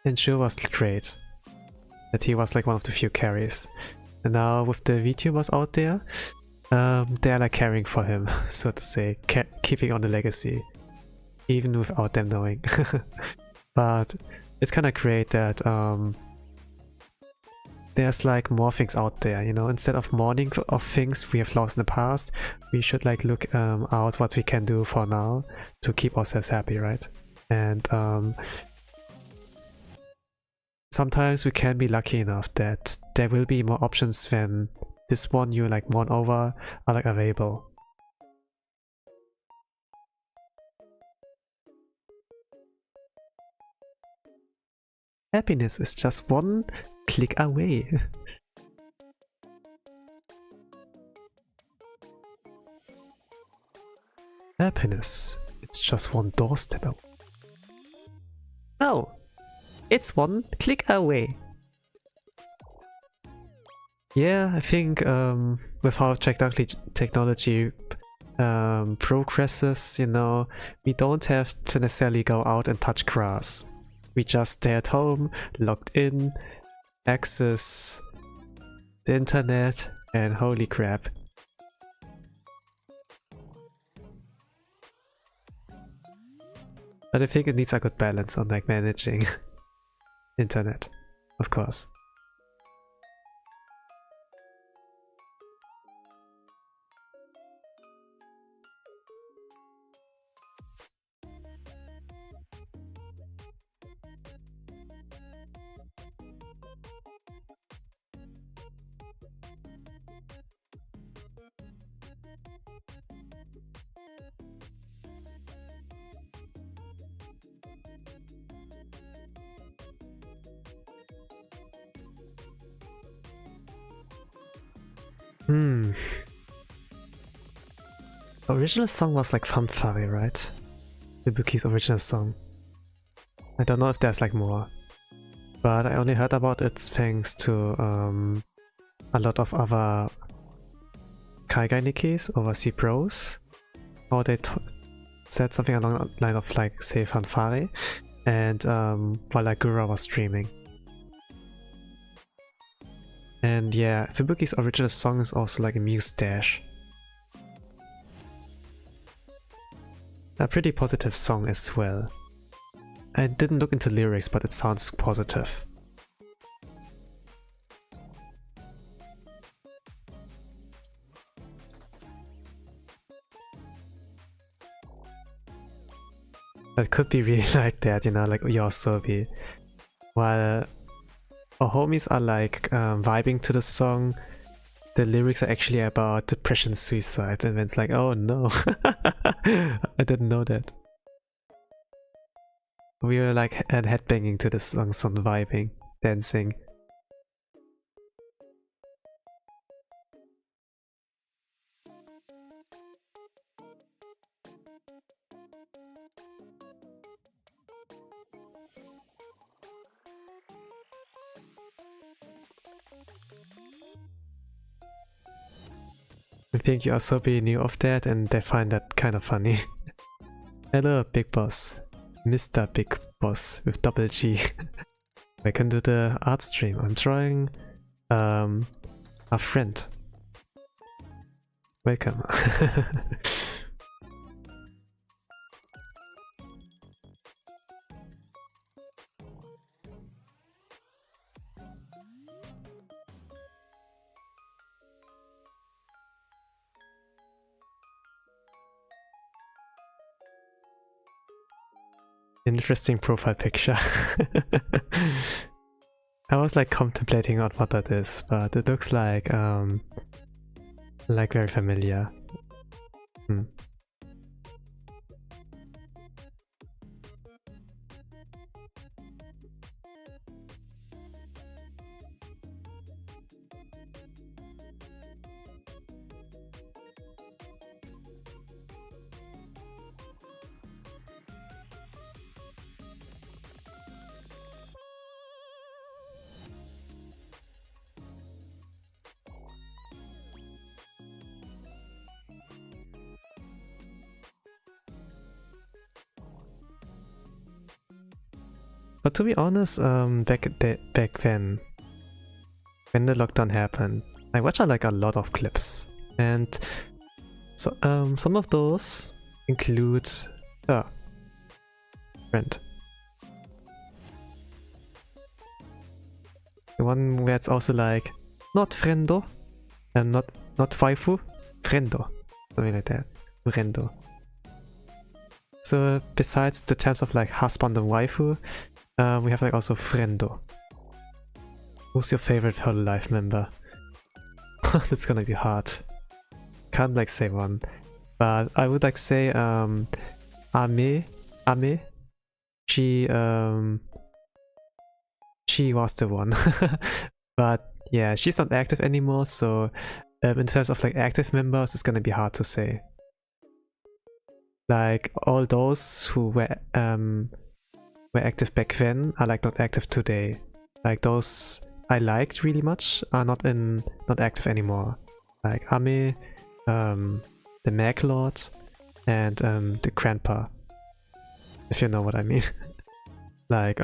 And sure was great that he was like one of the few carries. And now with the VTubers out there, they're like caring for him, so to say, keeping on the legacy, even without them knowing. But it's kind of great that there's like more things out there, you know. Instead of mourning of things we have lost in the past, we should like look out what we can do for now to keep ourselves happy, right? And sometimes we can be lucky enough that there will be more options when this one you like mourn over are like available. Happiness is just one click away. Happiness, it's just one doorstep away. Oh, it's one click away. Yeah, I think with how technology progresses, you know, we don't have to necessarily go out and touch grass. We just stay at home, logged in, access the internet, and holy crap. But I think it needs a good balance on like managing internet, of course. Original song was like Fanfare, right? Fubuki's original song. I don't know if there's like more, but I only heard about it thanks to a lot of other Kaigai Nikis, overseas pros. Or they said something along the line of like, say, Fanfare, and while like Gura was streaming. And yeah, Fubuki's original song is also like a mustache. A pretty positive song as well. I didn't look into lyrics, but it sounds positive. That could be really like that, you know, like Yoasobi. While our homies are like vibing to the song, the lyrics are actually about depression, suicide, and then it's like, oh no, I didn't know that. We were like headbanging to the song, vibing, dancing. I think Yoasobi knew of that and they find that kind of funny. Hello, Big Boss. Mr. Big Boss with double G. Welcome to the art stream. I'm drawing a friend. Welcome. Interesting profile picture. I was like contemplating on what that is, but it looks like very familiar. But to be honest, back then, when the lockdown happened, I watched like a lot of clips, and so, some of those include friend. The one where it's also like not friendo, and not waifu, friendo, something like that, friendo. So besides the terms of like husband and waifu, we have like also friendo. Who's your favorite Hololive member? That's gonna be hard. Can't like say one, but I would like say Ame. She she was the one. But yeah, she's not active anymore, so in terms of like active members, it's gonna be hard to say. Like all those who were active back then are like not active today. Like those I liked really much are not active anymore. Like Ame, the Mag Lord, and the Grandpa. If you know what I mean. Like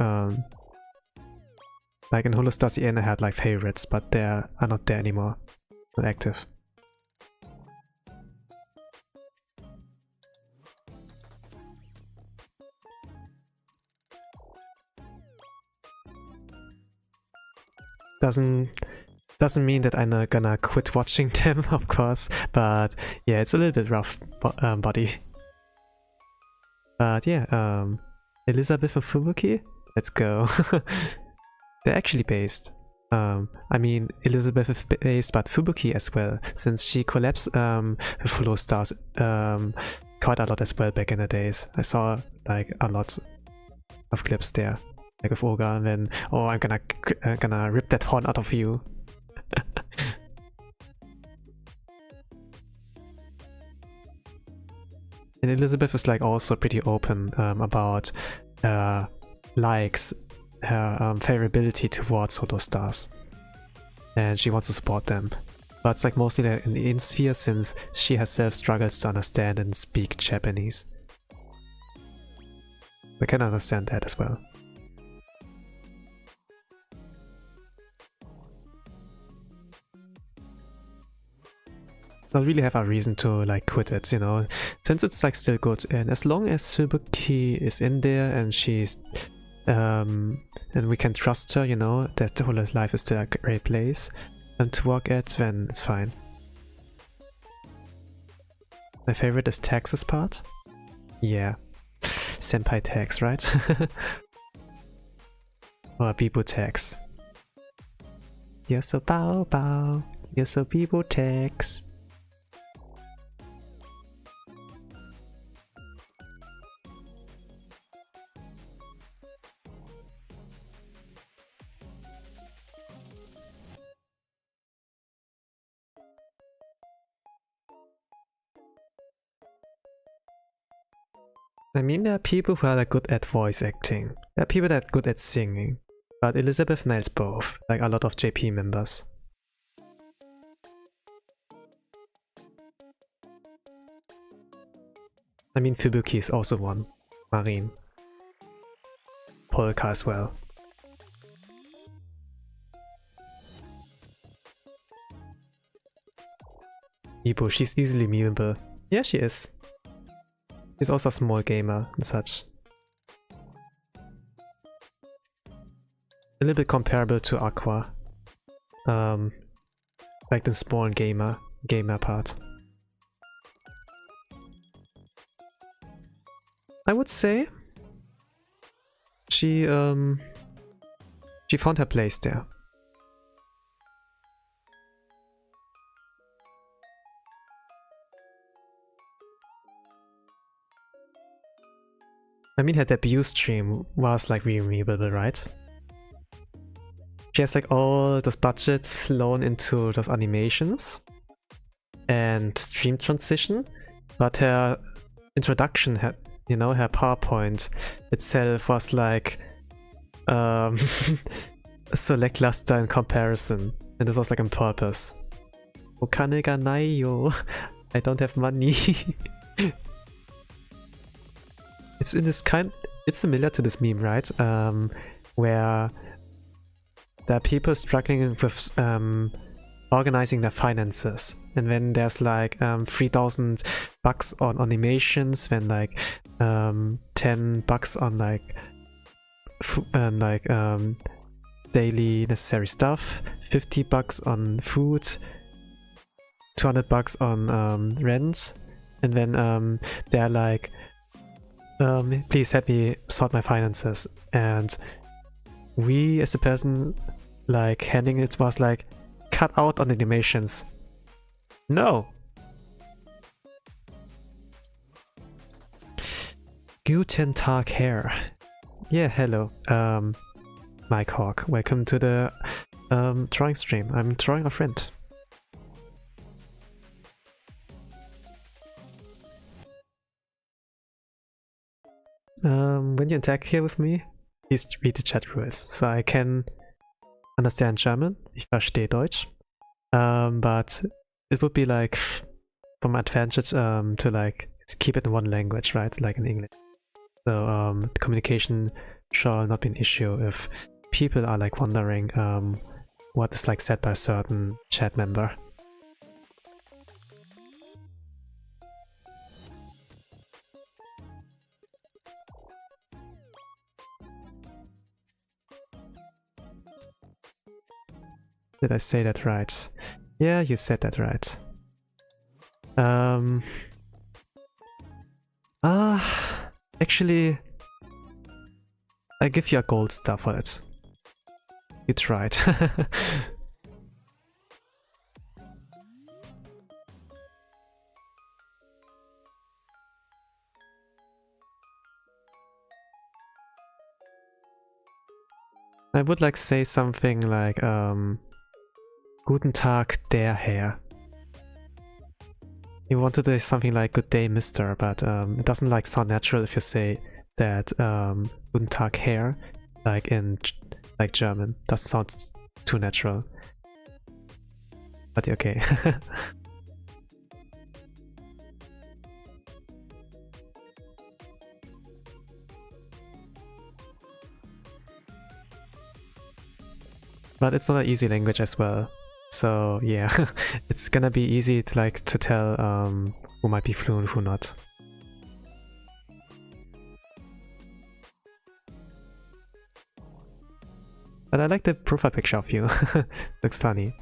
in Hololive I had like favorites, but they are not there anymore. Not active. Doesn't mean that I'm not gonna quit watching them, of course, but yeah, it's a little bit rough, buddy. But yeah, Elizabeth and Fubuki, let's go. They're actually based. I mean, Elizabeth is based, but Fubuki as well, since she collabs with Follow Stars quite a lot as well back in the days. I saw like a lot of clips there. Like with Olga, and then, oh, I'm gonna rip that horn out of you. And Elizabeth is like also pretty open about likes, her favorability towards Hollow Stars, and she wants to support them. But it's like mostly in the in-sphere, since she herself struggles to understand and speak Japanese. We can understand that as well. Not really have a reason to like quit it, you know, since it's like still good, and as long as Fubuki is in there and she's and we can trust her, you know, that the Hololive is still a great place and to work at, then it's fine. My favorite is Tax's part. Yeah, Senpai Tax, right? Or Bibu Tax. You're so bow bow, you're so Bibu Tax. I mean, there are people who are like good at voice acting. There are people that are good at singing. But Elizabeth nails both, like a lot of JP members. I mean, Fubuki is also one. Marine. Polka as well. Ibu, she's easily memeable. Yeah, she is. She's also a small gamer and such. A little bit comparable to Aqua. Like the small gamer part. I would say she found her place there. I mean, her debut stream was like really memeable, right? She has like all those budgets flown into those animations and stream transition, but her introduction had, you know, her PowerPoint itself was like so lackluster in comparison, and it was like on purpose. Okane ga nai yo. I don't have money. It's in this it's similar to this meme, right? Where there are people struggling with organizing their finances, and then there's like 3,000 bucks on animations, then like 10 bucks on like daily necessary stuff, 50 bucks on food, 200 bucks on rent, and then they're like, please help me sort my finances. And we as a person like handing it was like, cut out on animations. No! Guten Tag, Herr. Yeah, hello. Mike Hawk. Welcome to the drawing stream. I'm drawing a friend. When you interact here with me, please read the chat rules. So I can understand German, ich verstehe Deutsch. But it would be like from advantage to like keep it in one language, right? Like in English. So communication shall not be an issue if people are like wondering what is like said by a certain chat member. Did I say that right? Yeah, you said that right. Actually, I give you a gold star for it. You tried. I would like say something like Guten Tag, der Herr. You wanted to say something like Good day, Mister, but it doesn't like sound natural if you say that Guten Tag, Herr, like in like German. Doesn't sound too natural. But okay. But it's not an easy language as well. So yeah, it's gonna be easy to like to tell who might be fluent, who not. But I like the profile picture of you. Looks funny.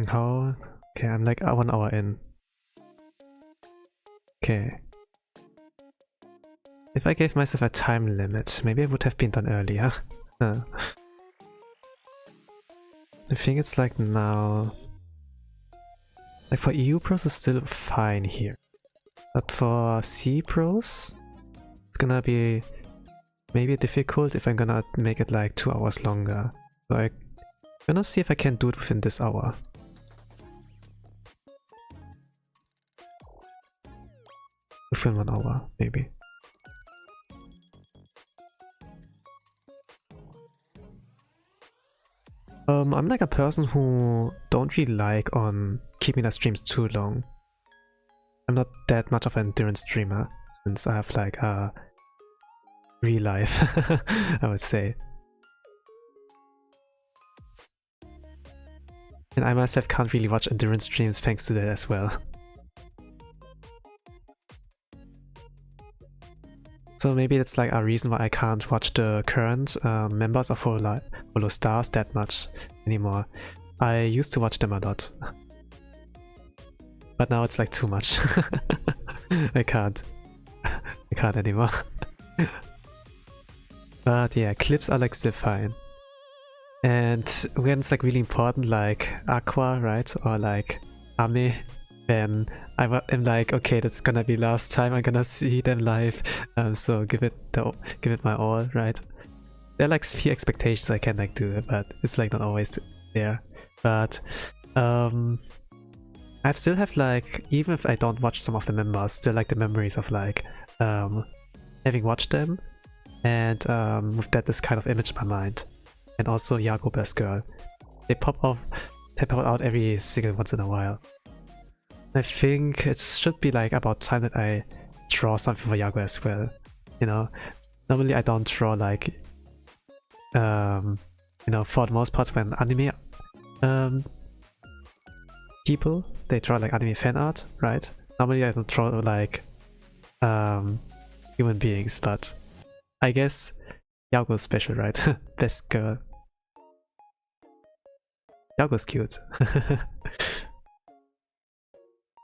How? Okay, I'm like 1 hour in. Okay. If I gave myself a time limit, maybe I would have been done earlier. I think it's like now... Like for EU pros it's still fine here. But for C pros, it's gonna be maybe difficult if I'm gonna make it like 2 hours longer. So I'm gonna see if I can do it within this hour. Within 1 hour, maybe. I'm like a person who don't really like on keeping the streams too long. I'm not that much of an endurance streamer since I have like a real life, I would say. And I myself can't really watch endurance streams thanks to that as well. So maybe that's like a reason why I can't watch the current members of Holo Stars that much anymore. I used to watch them a lot. But now it's like too much. I can't. I can't anymore. But yeah, clips are like still fine. And when it's like really important, like Aqua, right? Or like Ame, then I'm like, okay, that's gonna be last time I'm gonna see them live, so give it my all, right? There are like few expectations I can like do, but it's like not always there. But I still have like, even if I don't watch some of the members, still like the memories of like having watched them, and with that this kind of image in my mind. And also Yago Best Girl, they pop out every single once in a while. I think it should be like about time that I draw something for Yago as well. You know, normally I don't draw like, you know, for the most part when anime people, they draw like anime fan art, right? Normally I don't draw like human beings, but I guess Yago's special, right? Best girl. Yago's cute.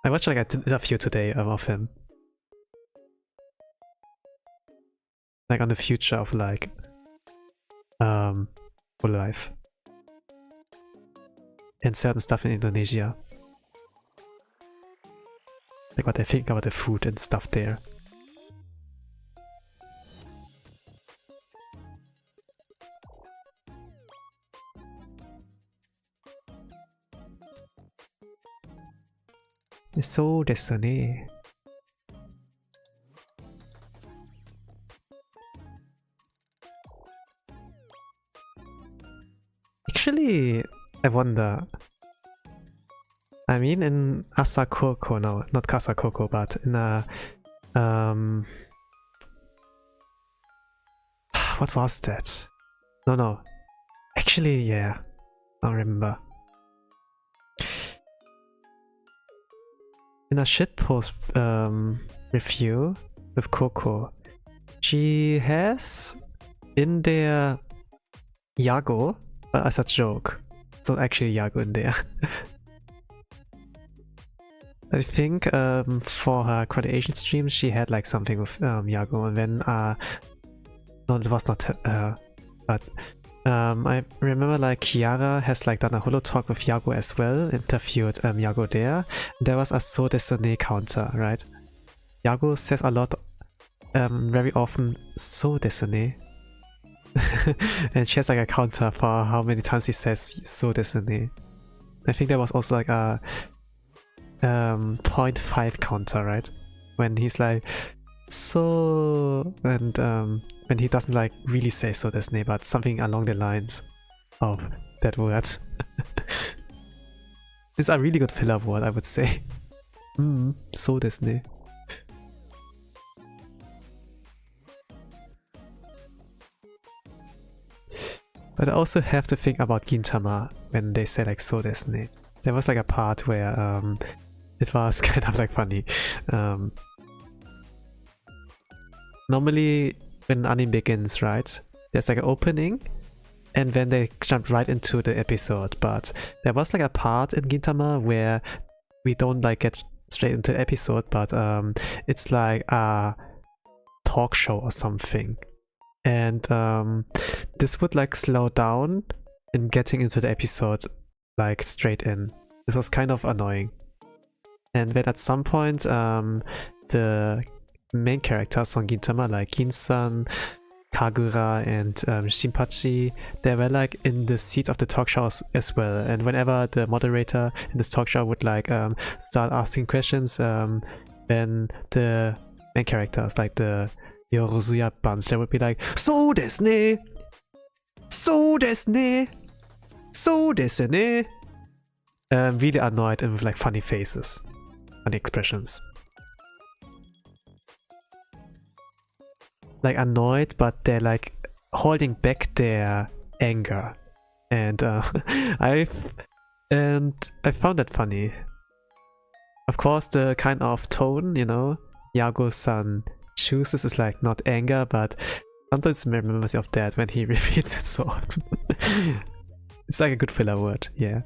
I watched like an interview today of him. Like on the future of like Hololive. And certain stuff in Indonesia. Like what I think about the food and stuff there. So desu ne. Actually, I wonder. I mean, in Asakoko, no, not Kasakoko, but in a what was that? No. Actually, yeah, I don't remember. In a shitpost review with Coco, she has in there Yago, but as a joke. It's not actually Yago in there. I think for her graduation stream she had like something with Yago, and then no, it was not her, but I remember like Kiara has like done a holo talk with Yago as well, interviewed Yago there. There was a so desu ne counter, right? Yago says a lot, very often so desu ne. And she has like a counter for how many times he says so desu ne. I think there was also like a 0.5 counter, right? When he's like so, and when he doesn't like really say so desu ne, but something along the lines of that word. It's a really good filler word, I would say. So desu ne. But I also have to think about Gintama when they say like so desu ne. There was like a part where it was kind of like funny. Normally when anime begins, right, there's like an opening and then they jump right into the episode, but there was like a part in Gintama where we don't like get straight into the episode, but it's like a talk show or something, and this would like slow down in getting into the episode like straight in. This was kind of annoying. And then at some point the main characters on Gintama, like Ginsan, Kagura, and Shinpachi, they were like in the seat of the talk shows as well. And whenever the moderator in this talk show would like start asking questions, then the main characters, like the Yorozuya bunch, they would be like, so desu ne! So desu ne! So desu ne! Really annoyed and with like funny faces, funny expressions. Like annoyed, but they're like holding back their anger, and I found that funny. Of course, the kind of tone, you know, Yago-san chooses is like not anger, but sometimes it reminds me of that when he repeats it so often. It's like a good filler word, yeah.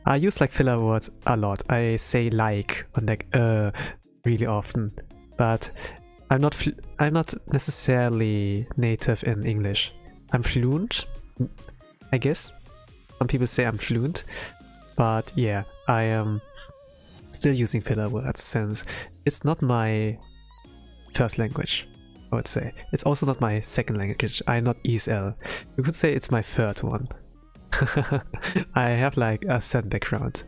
I use like filler words a lot. I say like and like really often, but I'm not necessarily native in English. I'm fluent, I guess. Some people say I'm fluent, but yeah, I am still using filler words since it's not my first language, I would say. It's also not my second language. I'm not ESL. You could say it's my third one. I have like a certain background.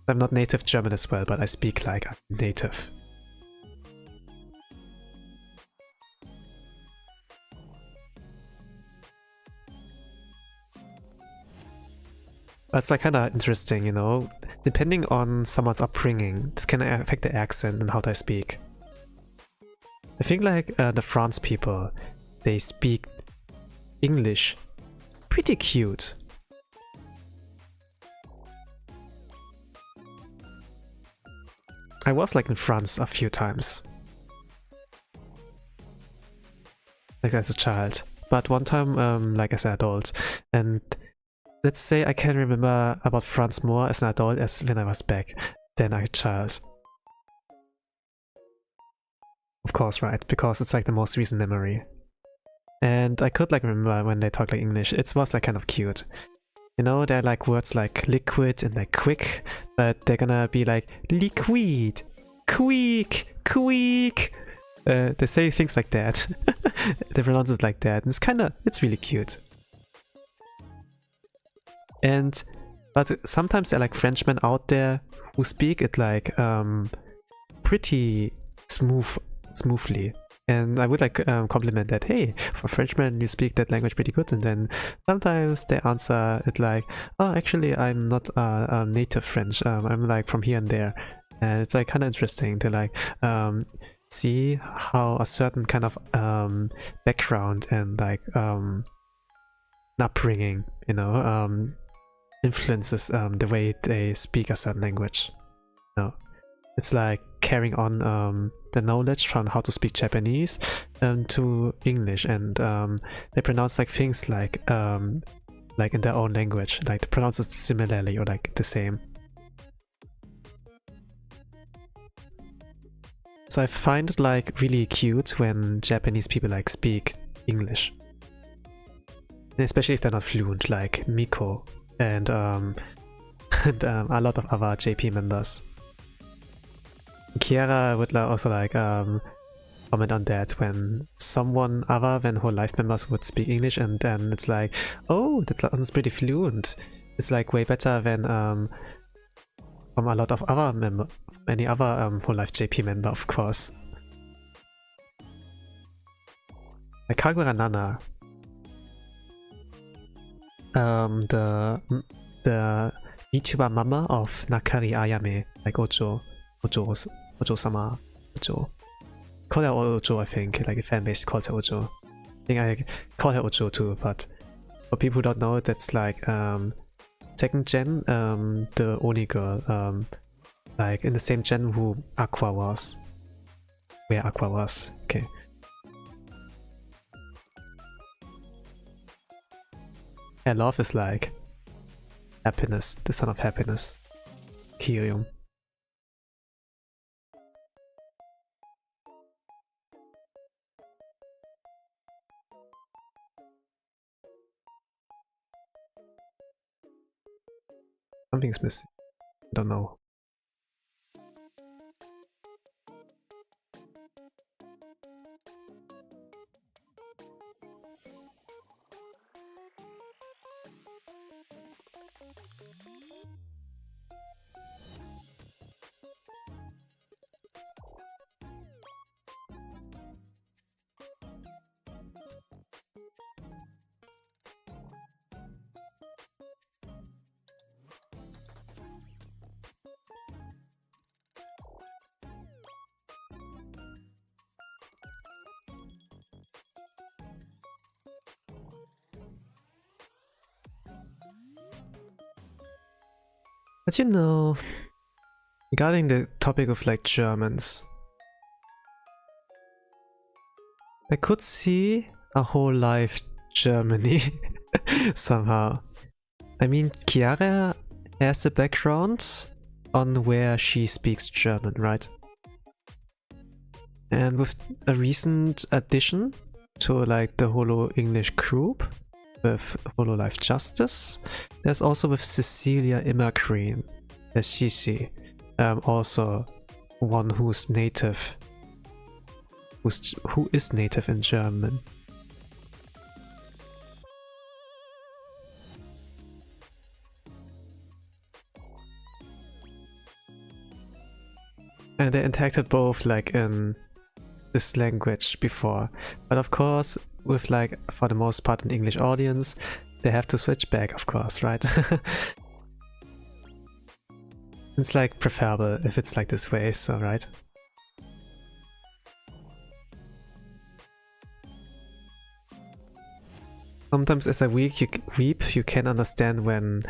I'm not native German as well, but I speak like I'm native. It's like kind of interesting, you know, depending on someone's upbringing, this can affect the accent and how they speak. I think like the France people, they speak English pretty cute. I was like in France a few times, like as a child, but one time like as an adult, and let's say I can remember about France more as an adult as when I was back than a child. Of course, right? Because it's like the most recent memory. And I could like remember when they talk like English, it was like kind of cute. You know, they're like words like liquid and like quick, but they're gonna be like liquid, quick, quick. They say things like that. They pronounce it like that, and it's really cute. But sometimes there are like Frenchmen out there who speak it like pretty smoothly. And I would like compliment that, hey, for Frenchmen you speak that language pretty good, and then sometimes they answer it like, oh, actually I'm not a native French, I'm like from here and there. And it's like kind of interesting to like see how a certain kind of background and like upbringing, you know, influences the way they speak a certain language. You know, it's like carrying on the knowledge from how to speak Japanese to English, and they pronounce like things like in their own language, like they pronounce it similarly or like the same. So I find it like really cute when Japanese people like speak English, and especially if they're not fluent, like Miko and a lot of other JP members. Kiara would also like comment on that when someone other than Hololive members would speak English, and then it's like, oh, that sounds pretty fluent. It's like way better than from a lot of other any other Hololive JP member, of course. Like Kagura Nana, the VTuber mama of Nakari Ayame, like Ojo-sama, Ojo. Call her Ojo, I think, like the fanbase calls her Ojo. I think I call her Ojo too, but for people who don't know, that's like second gen, the Oni girl, like in the same gen who Aqua was. Where Aqua was, okay. Yeah, love is like happiness, the son of happiness. Kyrium. Something's missing. I don't know. But you know, regarding the topic of like Germans, I could see a Hololive Germany somehow. I mean, Chiara has a background on where she speaks German, right? And with a recent addition to like the Holo English group, with Hololive Justice, there's also with Cecilia Immergreen, there's Shishi, also one who's native, who is native in German. And they interacted both like in this language before, but of course with like for the most part an English audience, they have to switch back, of course, right? It's like preferable if it's like this way, so right? Sometimes as a weep, you can understand when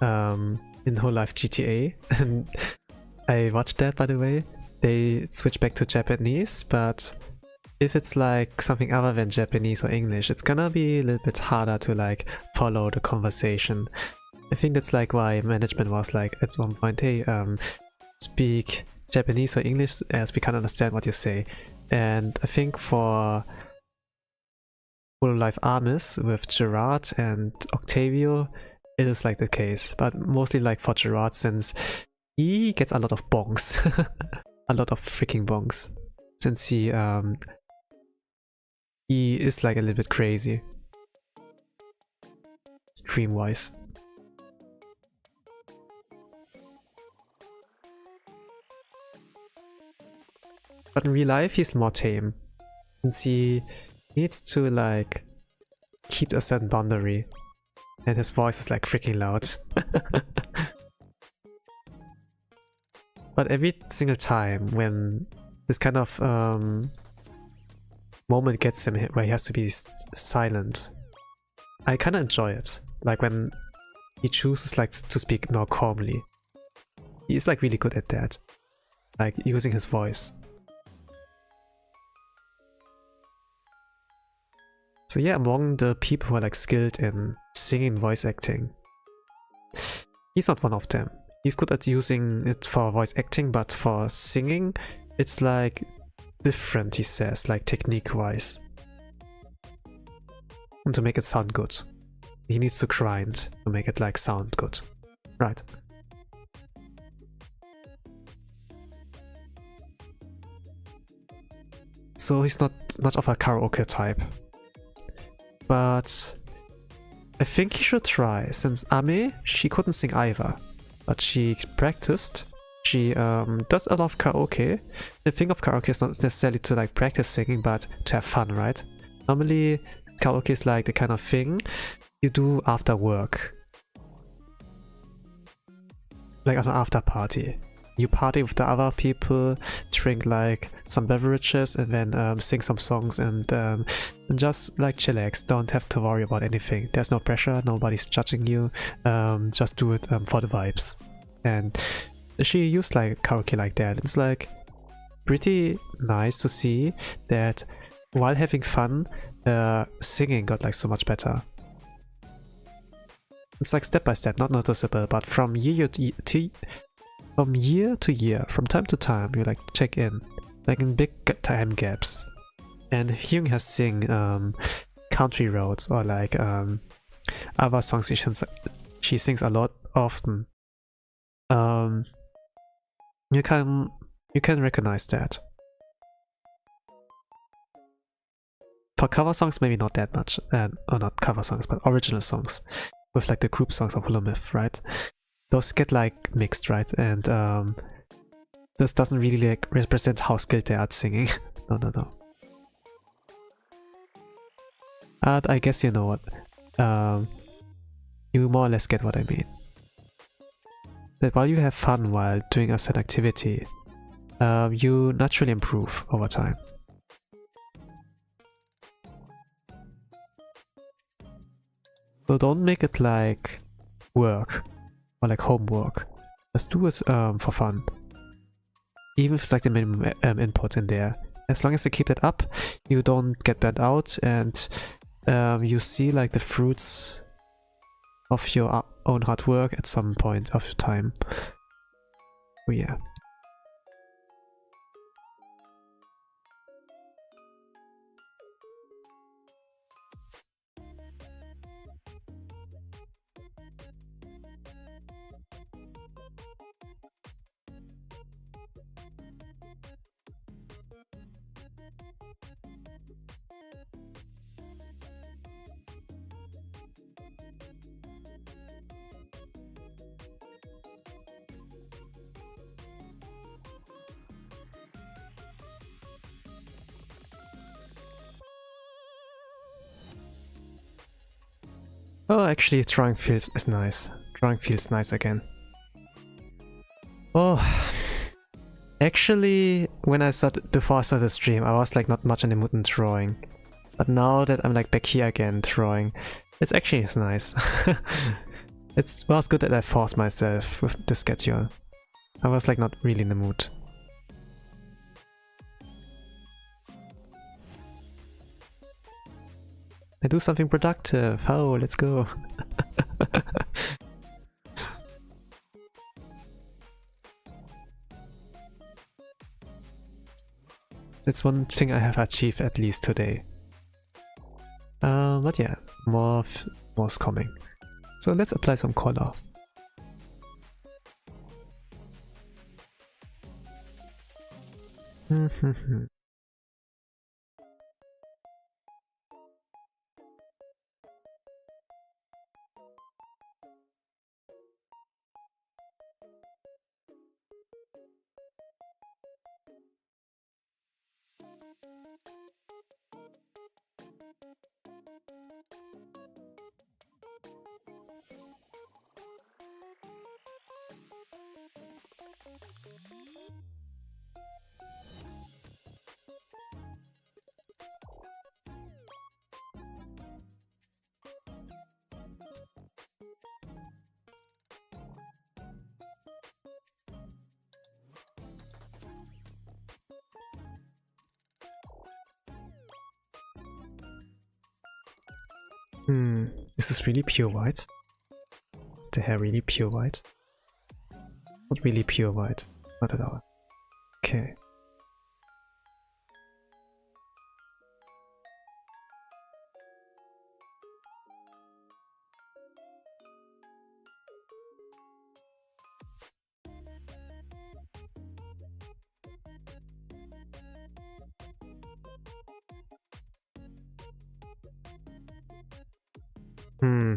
in Hololive GTA, and I watched that by the way, they switch back to Japanese, but if it's like something other than Japanese or English, it's gonna be a little bit harder to like follow the conversation. I think that's like why management was like at one point, hey, speak Japanese or English as we can't understand what you say. And I think for Hololive Armis with Gerard and Octavio, it is like the case, but mostly like for Gerard, since he gets a lot of bongs, a lot of freaking bongs, since he is like a little bit crazy, stream wise. But in real life, he's more tame, since he needs to like keep a certain boundary, and his voice is like freaking loud. But every single time when this kind of moment gets him where he has to be silent, I kind of enjoy it. Like when he chooses like to speak more calmly. He's like really good at that, like using his voice. So yeah, among the people who are like skilled in singing voice acting, he's not one of them. He's good at using it for voice acting, but for singing, it's like different, he says, like technique-wise. And to make it sound good. He needs to grind to make it like sound good. Right. So he's not much of a karaoke type. But I think he should try, since Ame, she couldn't sing either. But she practiced. She does a lot of karaoke. The thing of karaoke is not necessarily to like practice singing, but to have fun, right? Normally, karaoke is like the kind of thing you do after work. Like an after party. You party with the other people, drink like some beverages, and then sing some songs and just like chillax. Don't have to worry about anything. There's no pressure, nobody's judging you. Just do it for the vibes. And she used like karaoke like that. It's like pretty nice to see that while having fun, singing got like so much better. It's like step by step, not noticeable, but from year to year, from time to time, you like check in, like in big time gaps. And hearing her sing Country Roads or like other songs she sings a lot often, you can recognize that. For cover songs, maybe not that much, or not cover songs, but original songs with like the group songs of Hololive, right? Those get like mixed, right? And this doesn't really like represent how skilled they are at singing. No. But I guess you know what. You more or less get what I mean. That while you have fun while doing a certain activity, you naturally improve over time. So don't make it like work or like homework. Just do it for fun. Even if it's like the minimum input in there. As long as you keep it up, you don't get burnt out, and you see like the fruits of your own hard work at some point of time. Oh yeah. Oh, actually, drawing feels nice. Drawing feels nice again. Oh, actually, before I started the stream, I was like not much in the mood in drawing. But now that I'm like back here again drawing, it's actually nice. It was good that I forced myself with the schedule. I was like not really in the mood. I do something productive. Oh, let's go. That's one thing I have achieved at least today. But yeah, more's coming. So let's apply some color. Is this really pure white? Is the hair really pure white? Not really pure white, not at all. Okay.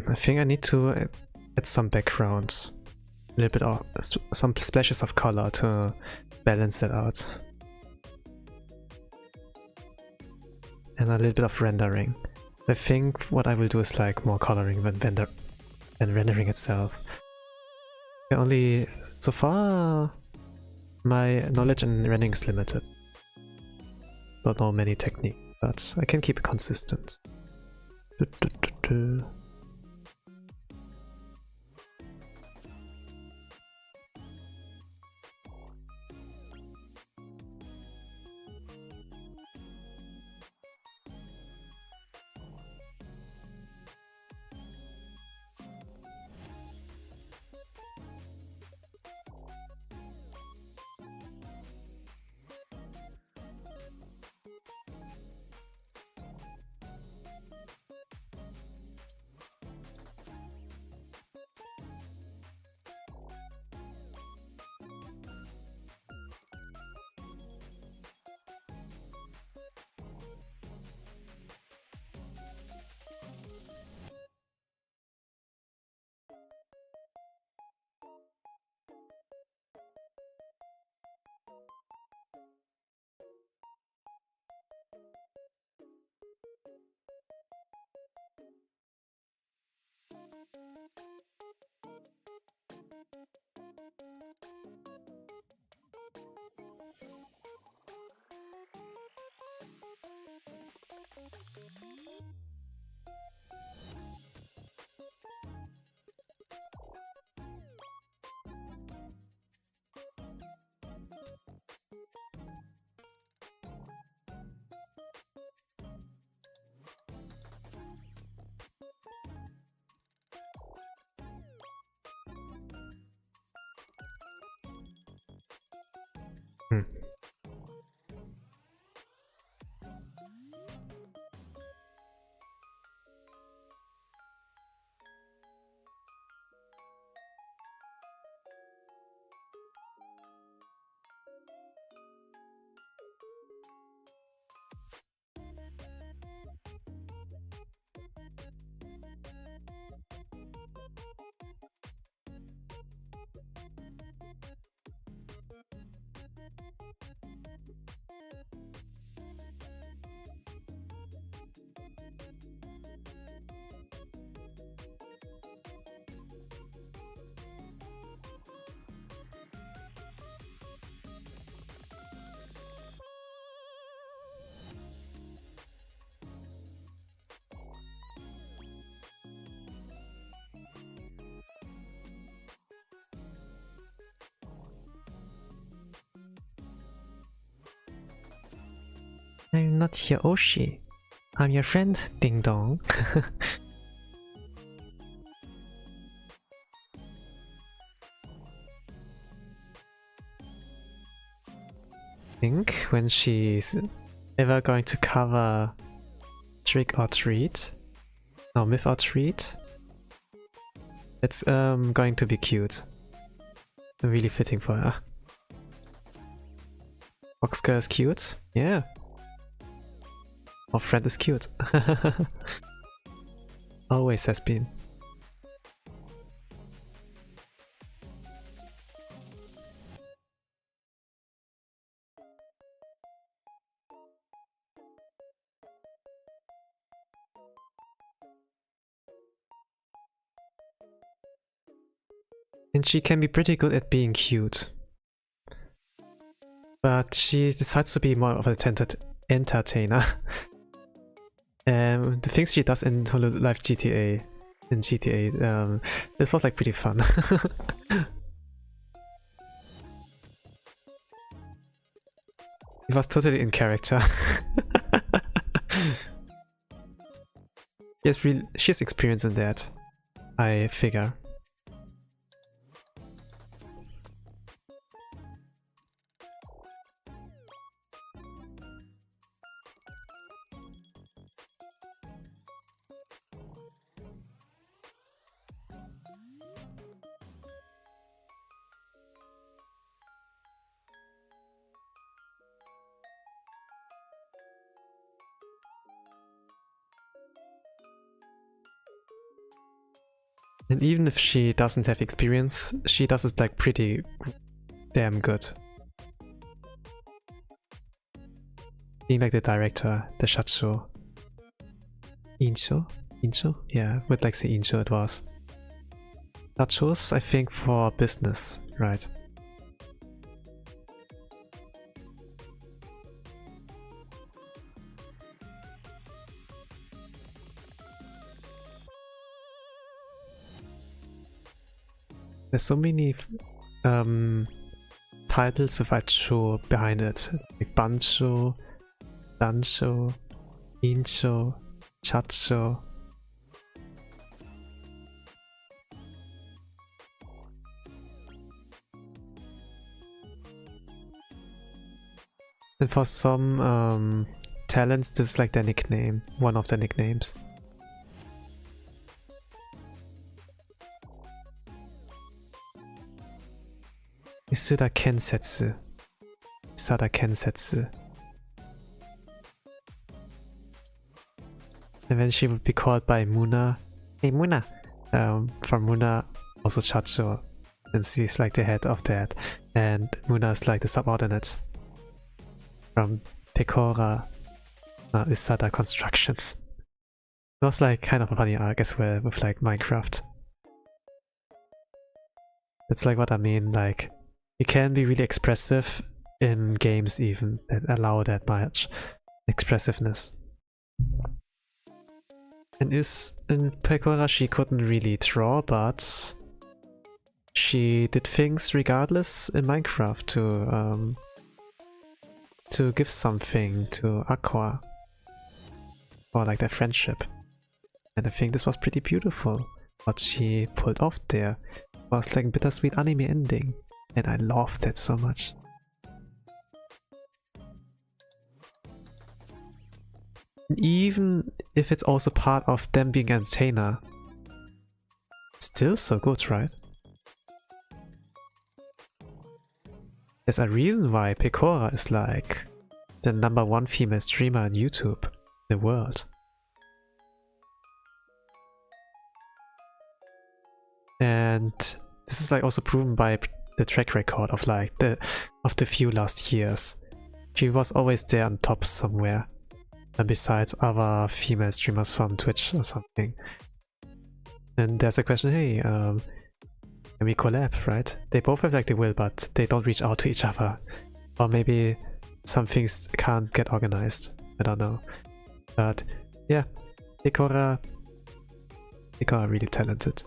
I think I need to add some background. A little bit of some splashes of color to balance that out. And a little bit of rendering. I think what I will do is like more coloring than rendering itself. Only so far my knowledge in rendering is limited. Don't know many techniques, but I can keep it consistent. I'm not your Oshi. I'm your friend, ding dong. Think when she's ever going to cover Trick or Treat, no, Myth or Treat, it's going to be cute. Really fitting for her. Foxgirl is cute, yeah. Our friend is cute. Always has been. And she can be pretty good at being cute. But she decides to be more of an entertainer. The things she does in Hololive GTA, this was like pretty fun. It was totally in character. She has experience in that, I figure. And even if she doesn't have experience, she does it like pretty damn good. Being like the director, the Shacho. Incho? Incho? Yeah, would like say Incho it was. Shachos, I think, for business, right? There's so many titles with Cho behind it, like Bancho, Dancho, Incho, Chacho. And for some talents, this is like their nickname, one of their nicknames. Isada Kensetsu. Isada Kensetsu. And then she would be called by Muna. Hey Muna! From Muna, also Chacho. And she's like the head of that. And Muna is like the subordinate. From Pecora Isada Constructions. It was like kind of a funny arc as well with like Minecraft. That's like what I mean, like you can be really expressive in games even that allow that much expressiveness. And in Pecora she couldn't really draw, but she did things regardless in Minecraft to give something to Aqua or like their friendship. And I think this was pretty beautiful. What she pulled off there was like a bittersweet anime ending. And I loved that so much. Even if it's also part of them being an entertainer, it's still so good, right? There's a reason why Pecora is like the #1 female streamer on YouTube in the world. And this is like also proven by the track record of like the few last years. She was always there on top somewhere, and besides other female streamers from Twitch or something. And there's a question, hey, can we collab, right? They both have like the will, but they don't reach out to each other. Or maybe some things can't get organized. I don't know. But yeah, Pecora really talented.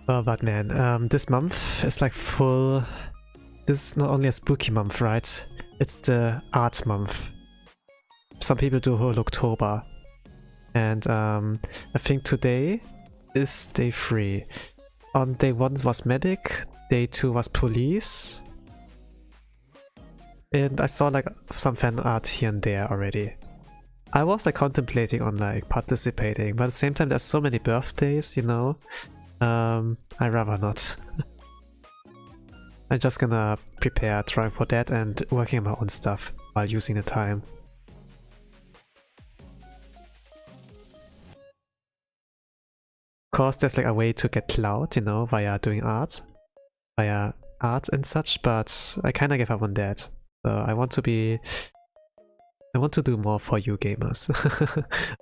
Oh, but man, this month is like full. This is not only a spooky month, right? It's the art month. Some people do whole October. And I think today is day 3. On day 1 was medic, day 2 was police. And I saw like some fan art here and there already. I was like contemplating on like participating, but at the same time there's so many birthdays, you know. I'd rather not. I'm just gonna prepare drawing for that and working on my own stuff while using the time. Of course there's like a way to get clout, you know, via doing art. Via art and such, but I kinda gave up on that. So I want to do more for you gamers,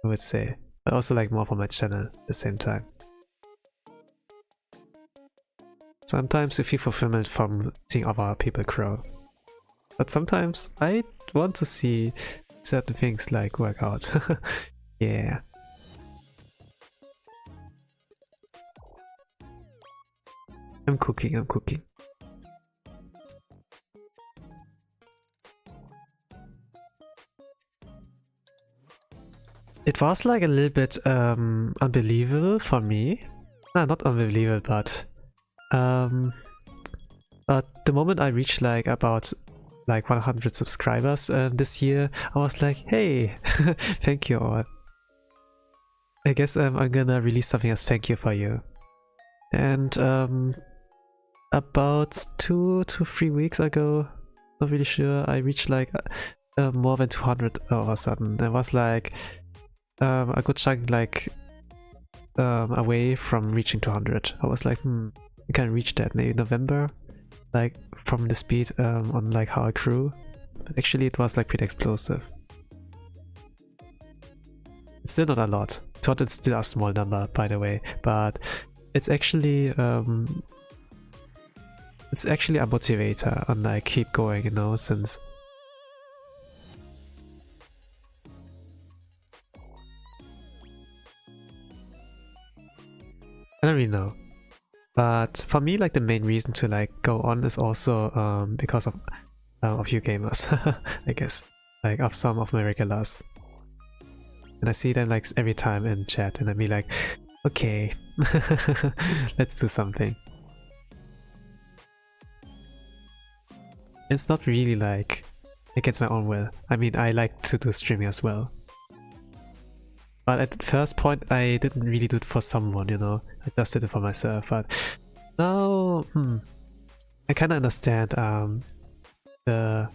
I would say. But also like more for my channel at the same time. Sometimes you feel fulfillment from seeing other people grow. But sometimes I want to see certain things like work out. Yeah. I'm cooking. It was like a little bit unbelievable for me. No, not unbelievable, but the moment I reached like about like 100 subscribers this year, I was like, hey, thank you all. I guess I'm gonna release something as thank you for you. And about 2 to 3 weeks ago, not really sure, I reached like more than 200 all of a sudden. It was like a good chunk like away from reaching 200. I was like, I can reach that maybe November, like from the speed on like how I grew. But actually it was like pretty explosive. It's still not a lot. 200 is still a small number, by the way, but it's actually a motivator and like keep going, you know, since I don't really know. But for me, like the main reason to like go on is also because of you gamers, I guess, like of some of my regulars, and I see them like every time in chat, and I be like, okay, let's do something. It's not really like against my own will. I mean, I like to do streaming as well. But at the first point, I didn't really do it for someone, you know. I just did it for myself. But now, I kind of understand the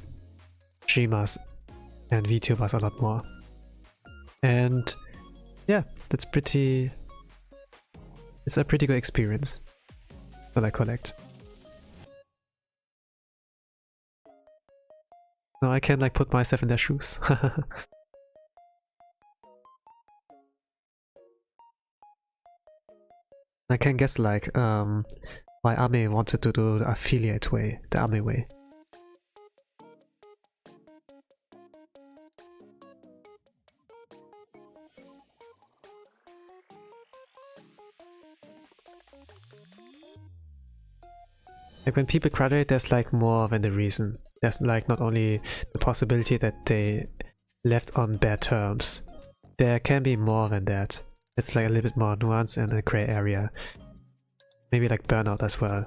streamers and VTubers a lot more. And yeah, it's a pretty good experience that I collect. Now I can like put myself in their shoes. I can guess like why Ame wanted to do the affiliate way, the Ame way. Like when people graduate, there's like more than the reason. There's like not only the possibility that they left on bad terms. There can be more than that. It's like a little bit more nuanced and a gray area. Maybe like burnout as well.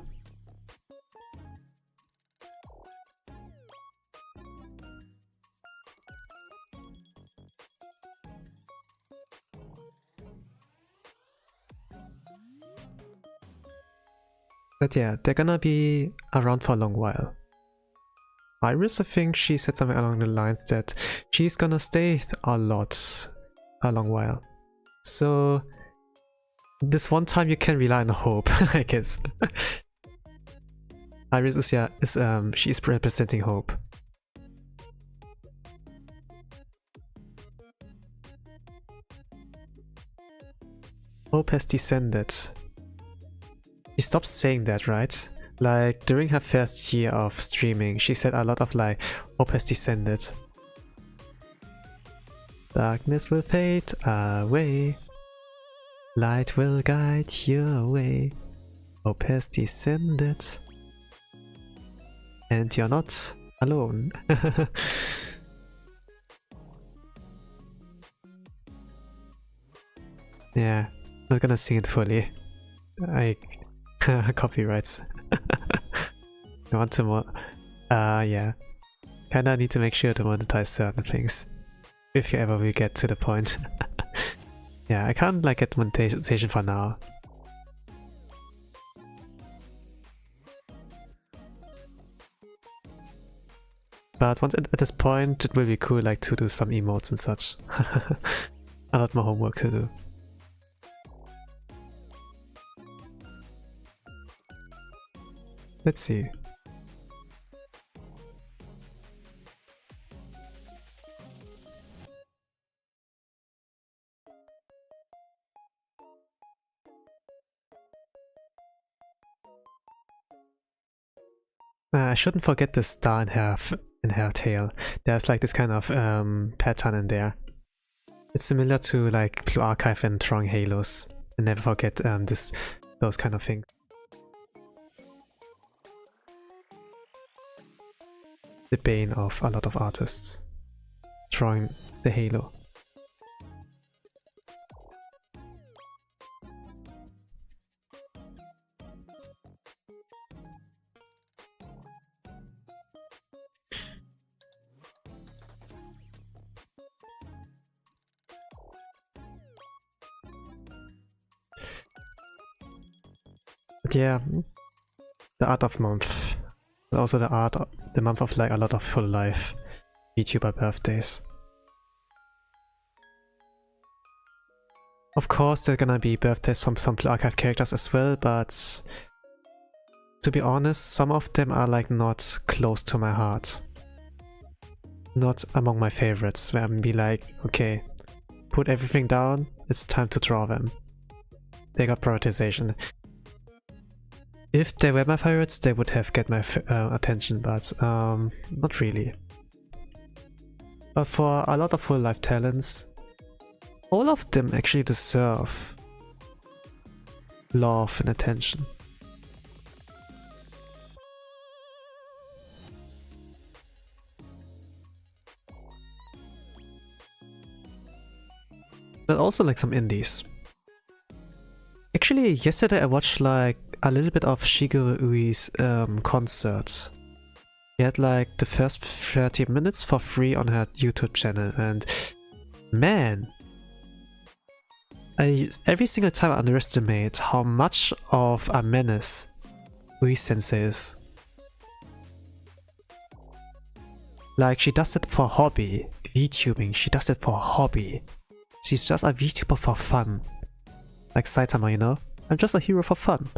But yeah, they're gonna be around for a long while. Iris, I think she said something along the lines that she's gonna stay a long while. So this one time you can rely on hope, I guess. Iris is she's representing hope. Hope has descended. She stopped saying that, right? Like during her first year of streaming, she said a lot of like, hope has descended. Darkness will fade away. Light will guide your way. Lopez descended. And you're not alone. Yeah, not gonna sing it fully. I copyrights. I want to yeah. Kinda need to make sure to monetize certain things. If you ever will get to the point. Yeah, I can't like get monetization for now. But once at this point, it will be cool like to do some emotes and such. A lot more homework to do. Let's see. I shouldn't forget the star in her tail. There's like this kind of pattern in there. It's similar to like Blue Archive and Drawing Halos. And never forget those kind of things. The bane of a lot of artists. Drawing the halo. But yeah, the art of month. But also the month of like a lot of Hololive VTuber birthdays. Of course there are gonna be birthdays from some Blue Archive characters as well, but to be honest, some of them are like not close to my heart. Not among my favorites, where I'm be like, okay, put everything down, it's time to draw them. They got prioritization. If they were my favorites, they would have get my attention, but not really. But for a lot of Hololive talents, all of them actually deserve love and attention. But also like some indies. Actually, yesterday I watched like a little bit of Shigeru Ui's concert. She had like the first 30 minutes for free on her YouTube channel, and man, every single time I underestimate how much of a menace Ui Sensei is. Like, she does it for hobby. VTubing, she does it for hobby. She's just a VTuber for fun. Like Saitama, you know? I'm just a hero for fun.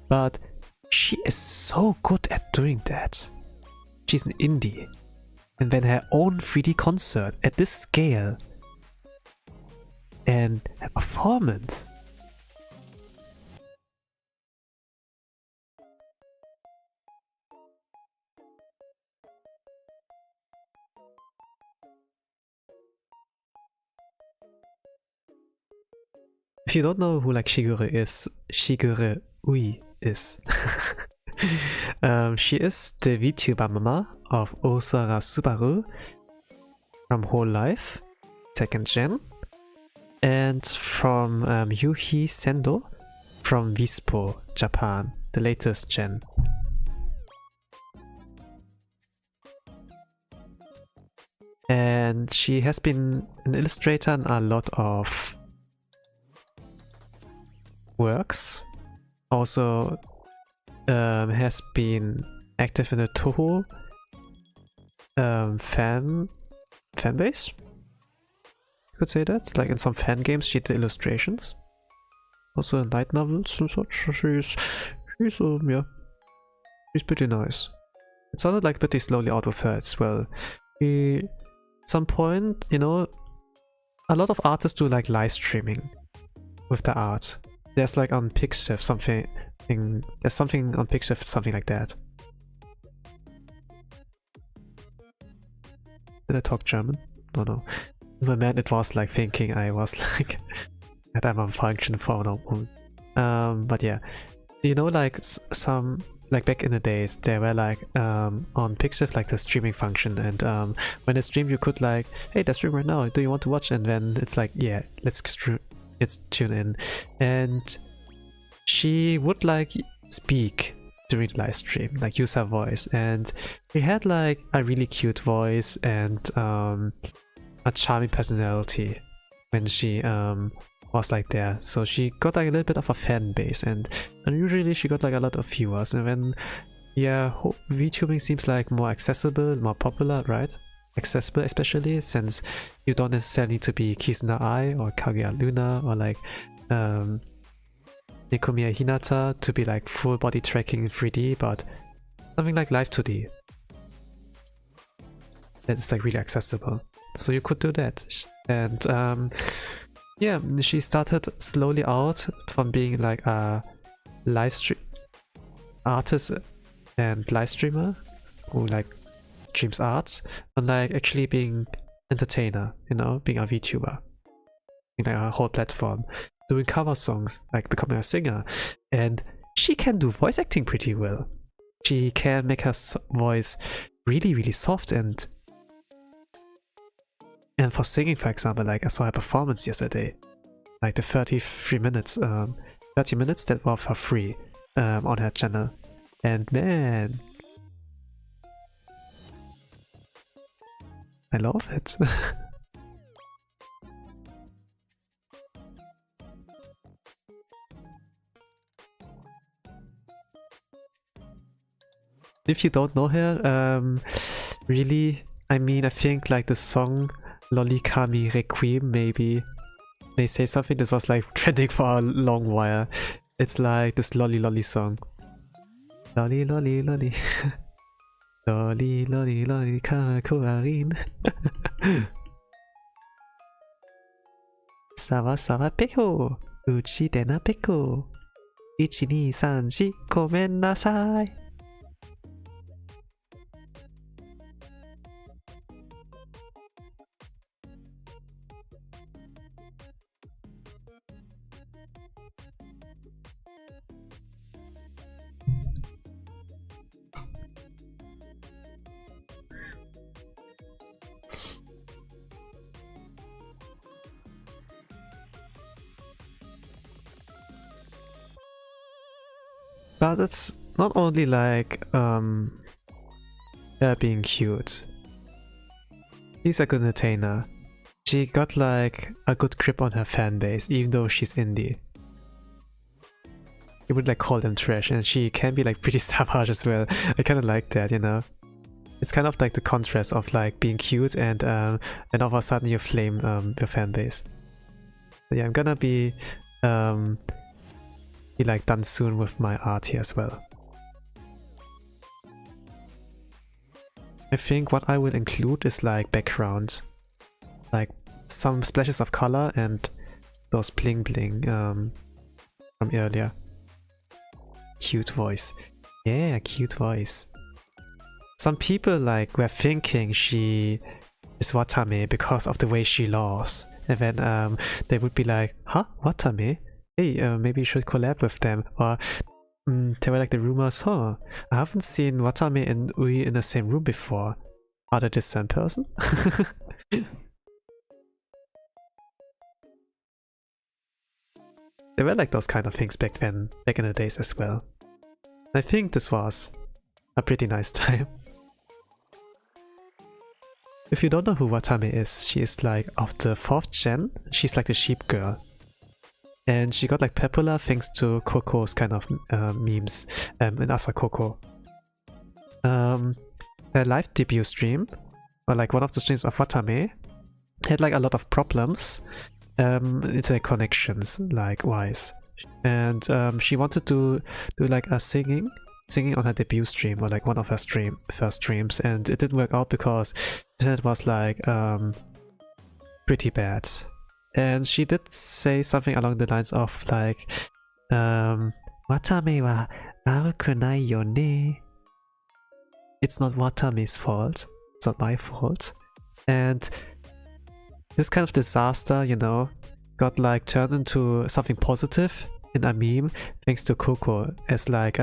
But she is so good at doing that. She's an indie. And then her own 3D concert at this scale. And her performance. If you don't know who like Shigeru Ui is. She is the VTuber mama of Osara Subaru from Hololive, 2nd gen, and from Yuhi Sendo from Vispo, Japan, the latest gen. And she has been an illustrator in a lot of works. Also has been active in the Toho fan base. You could say that. Like in some fan games she did illustrations. Also in light novels and such. She's yeah. She's pretty nice. It sounded like pretty slowly out with her as well. At some point, you know, a lot of artists do like live streaming with the art. There's like on Pixiv there's something on Pixiv, something like that. Did I talk German? No. In my mind it was like thinking I was like that I'm on function for no moment. But yeah. you know, like some, like back in the days, they were like on Pixiv, like the streaming function, and when they stream, you could like, hey, they're streaming right now, do you want to watch? And then it's like, yeah, let's tune in. And she would like speak during the live stream, like use her voice, and she had like a really cute voice and a charming personality when she was like there. So she got like a little bit of a fan base, and usually she got like a lot of viewers. And when, yeah, VTubing seems like more accessible, more popular, right? Accessible, especially since you don't necessarily need to be Kizuna Ai or Kaguya Luna or like Nikomiya Hinata to be like full body tracking in 3D, but something like Live 2D that's like really accessible. So you could do that. And yeah, she started slowly out from being like a live stream artist and live streamer who like streams arts, and like actually being entertainer, you know, being a VTuber, like a whole platform, doing cover songs, like becoming a singer. And she can do voice acting pretty well. She can make her voice really, really soft, and for singing, for example, like I saw her performance yesterday, like the 30 minutes that were for free on her channel, and man, I love it. If you don't know her, really, I mean, I think like the song Lolikami Requiem may say something that was like trending for a long while. It's like this lolly lolly song. Lolly lolly lolly. Lolly lolly lolly karakuarin. Sawa sawa peko. Uchi dena peko. 1, 2, 3, 4 ごめんなさい. But it's not only like her being cute. She's a good entertainer. She got like a good grip on her fan base, even though she's indie. You would like call them trash, and she can be like pretty savage as well. I kind of like that, you know. It's kind of like the contrast of like being cute and all of a sudden you flame your fan base. But yeah, I'm gonna be like done soon with my art here as well. I think what I will include is like background, like some splashes of color and those bling bling from earlier. Cute voice. Yeah, cute voice. Some people like were thinking she is Watame because of the way she laughs, and then they would be like, huh, Watame? Hey, maybe you should collab with them. Or they were like the rumors, huh, I haven't seen Watame and Ui in the same room before. Are they the same person? There were like those kind of things back in the days as well. I think this was a pretty nice time. If you don't know who Watame is, she is like of the 4th gen. She's like the sheep girl. And she got like popular thanks to Coco's kind of memes in Asa Coco. Her live debut stream, or like one of the streams of Watame, had like a lot of problems, internet connections like wise, and she wanted to do like a singing on her debut stream, or like one of her first streams, and it didn't work out because internet was like pretty bad. And she did say something along the lines of like, Watame wa waruku nai yo ne. It's not Watame's fault. It's not my fault. And this kind of disaster, you know, got like turned into something positive in a meme thanks to Coco, as like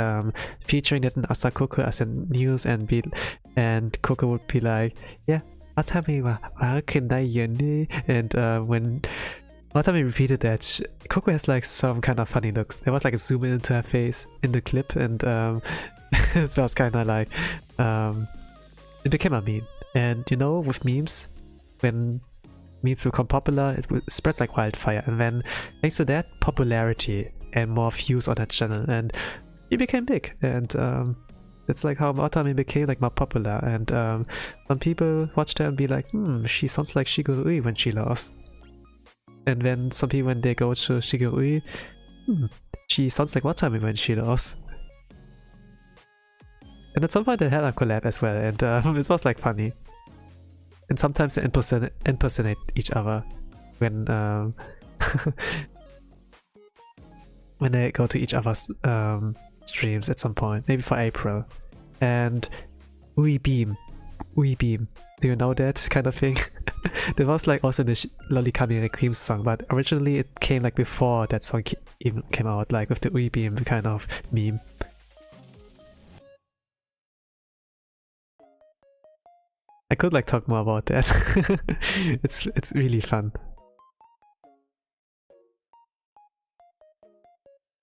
featuring it in Asakoko as in news, and Coco would be like, yeah, Watami wa warakendai yo ne, and when Watami repeated that, Coco has like some kind of funny looks. There was like a zoom in into her face in the clip, and it was kind of like it became a meme. And you know, with memes, when memes become popular, it spreads like wildfire, and then thanks to that popularity and more views on that channel, and he became big, and it's like how Watami became like more popular, and some people watch her and be like, she sounds like Shigurui when she laughs. And then some people, when they go to Shigurui, she sounds like Watami when she laughs. And at some point they had a collab as well, and it was like funny. And sometimes they impersonate each other when when they go to each other's streams at some point, maybe for April. And Ui Beam, do you know that kind of thing? There was like also the Lolikami Requiem song, but originally it came like before that song even came out, like with the Ui Beam kind of meme. I could like talk more about that. It's really fun.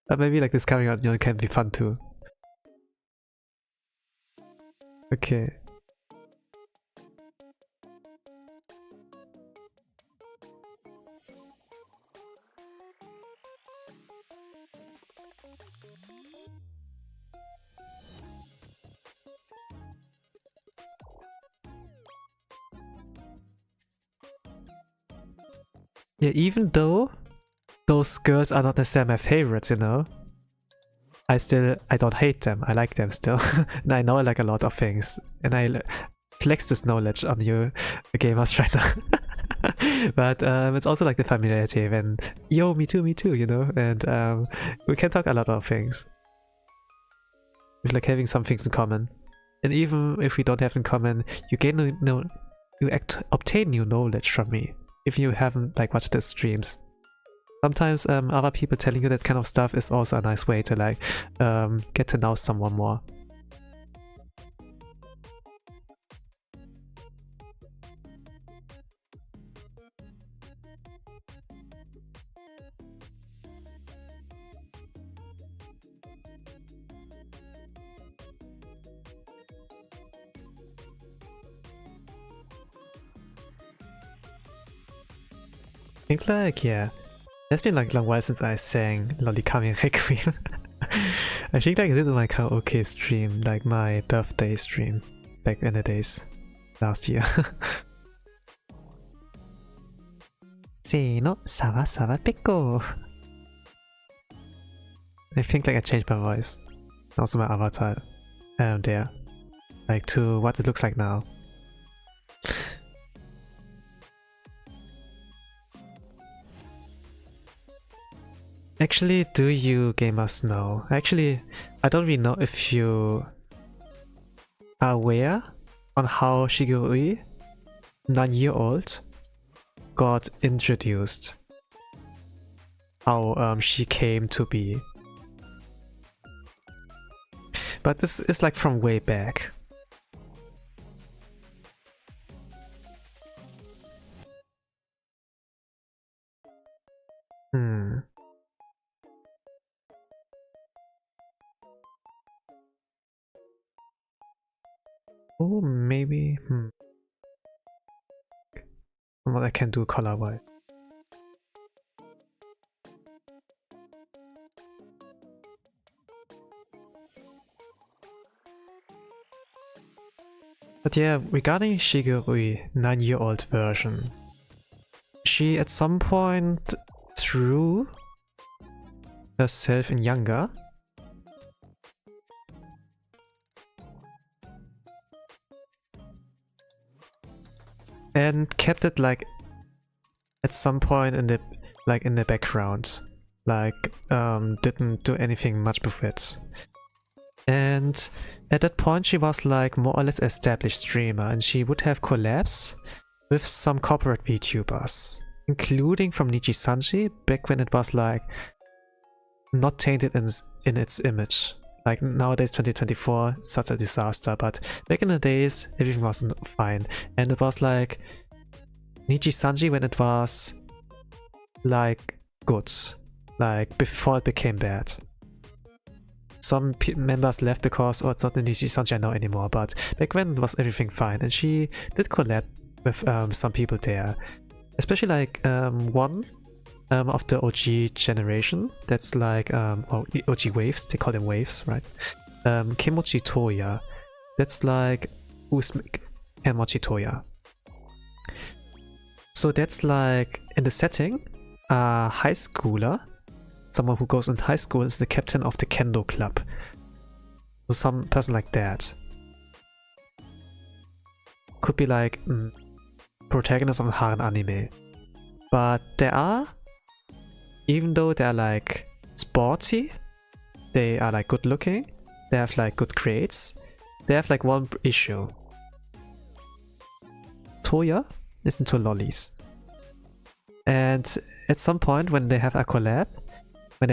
But maybe like this coming out, you know, can be fun too. Okay. Yeah, even though those girls are not necessarily my favorites, you know, I don't hate them. I like them still. And I know like a lot of things, and I flex this knowledge on you gamers right now. But it's also like the familiarity when, yo, me too, you know, and we can talk a lot of things. With like having some things in common. And even if we don't have in common, you gain obtain new knowledge from me. If you haven't like watched the streams, sometimes other people telling you that kind of stuff is also a nice way to like get to know someone more. I think like, yeah, it's been like a long while since I sang Lolikami Requiem. I think like I did my karaoke stream, like my birthday stream, back in the days, last year. Seino, sawa sawa peko. I think like I changed my voice, also my avatar, there, like to what it looks like now. Actually, do you gamers know? Actually, I don't really know if you are aware on how Shigurui, 9-year-old, got introduced. How she came to be. But this is like from way back. Oh, maybe. What I can do color-wise. But yeah, regarding Shigurui, 9-year-old version, she at some point threw herself in younger. And kept it like at some point in the background, like didn't do anything much with it. And at that point she was like more or less established streamer, and she would have collabs with some corporate VTubers, including from Nichi Sanji back when it was like not tainted in its image. Like nowadays 2024, it's such a disaster, but back in the days everything was fine. And it was like Niji Sanji when it was like good, like before it became bad. Some members left because, oh, it's not the Niji Sanji now anymore, but back then was everything fine. And she did collab with some people there, especially like one of the OG generation. That's like oh, the OG waves, they call them waves, right? Kimochi Toya, that's like Usmik and Mochi Toya. So that's like in the setting, a high schooler, someone who goes in high school, is the captain of the kendo club. So some person like that could be like protagonist of a Haren anime. But there are, even though they're like sporty, they are like good looking, they have like good grades, they have like one issue. Toya is into lollies. And at some point when they have a collab, like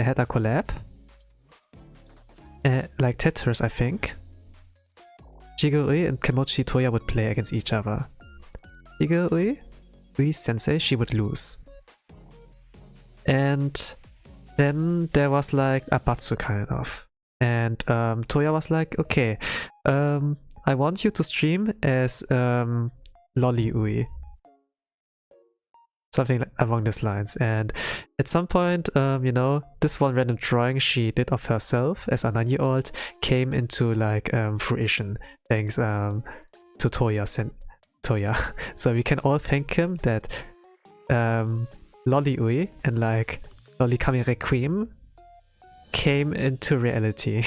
Tetris, I think, Jigurui and Kimochi Toya would play against each other. Jigurui, Ui-sensei, she would lose. And then there was like a Batsu kind of. And Toya was like, okay, I want you to stream as Lolly Ui. Something like along these lines. And at some point, you know, this one random drawing she did of herself as a 9-year-old came into like fruition thanks to Toya. So we can all thank him that Lolly Ui and like Lolikami Requiem came into reality.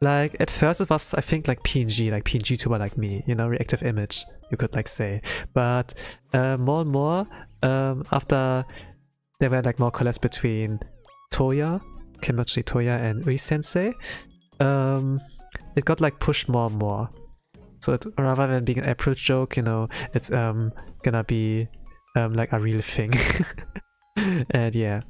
Like at first it was, I think, like PNG tuber like me, you know, reactive image, you could like say. But more and more, after there were like more collabs between Toya, Kimochi Toya and Ui-sensei, it got like pushed more and more. So it, rather than being an April joke, you know, it's gonna be like a real thing. And yeah.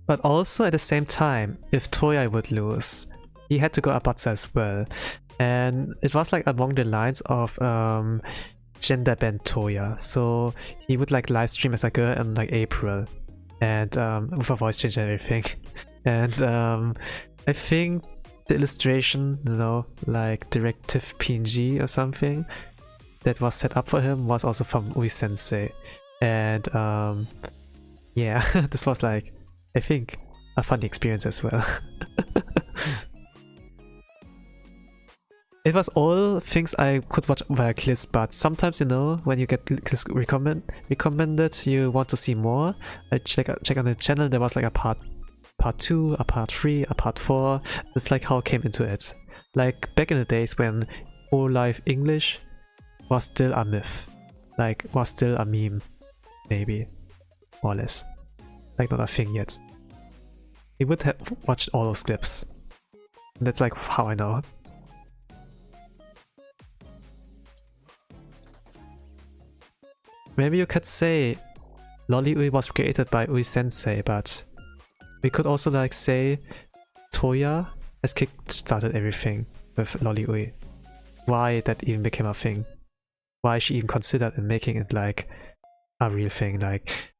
But also at the same time, if Toya would lose, he had to go Abatsa as well. And it was like along the lines of gender bend Toya. So he would like live stream as a girl in like April. And with a voice change and everything. And I think the illustration, you know, like directive PNG or something that was set up for him was also from Ui-sensei. And yeah, this was like, I think, a funny experience as well. It was all things I could watch via clips, but sometimes, you know, when you get clips recommended, you want to see more. I check on the channel, there was like a part 2, a part 3, a part 4. It's like how I came into it. Like back in the days when Hololive English was still a myth. Like, was still a meme, maybe, more or less. Like not a thing yet. We would have watched all those clips. And that's like how I know. Maybe you could say Lolly Ui was created by Ui-sensei, but we could also like say Toya has kick-started everything with Lolly Ui. Why that even became a thing. Why she even considered in making it like a real thing, like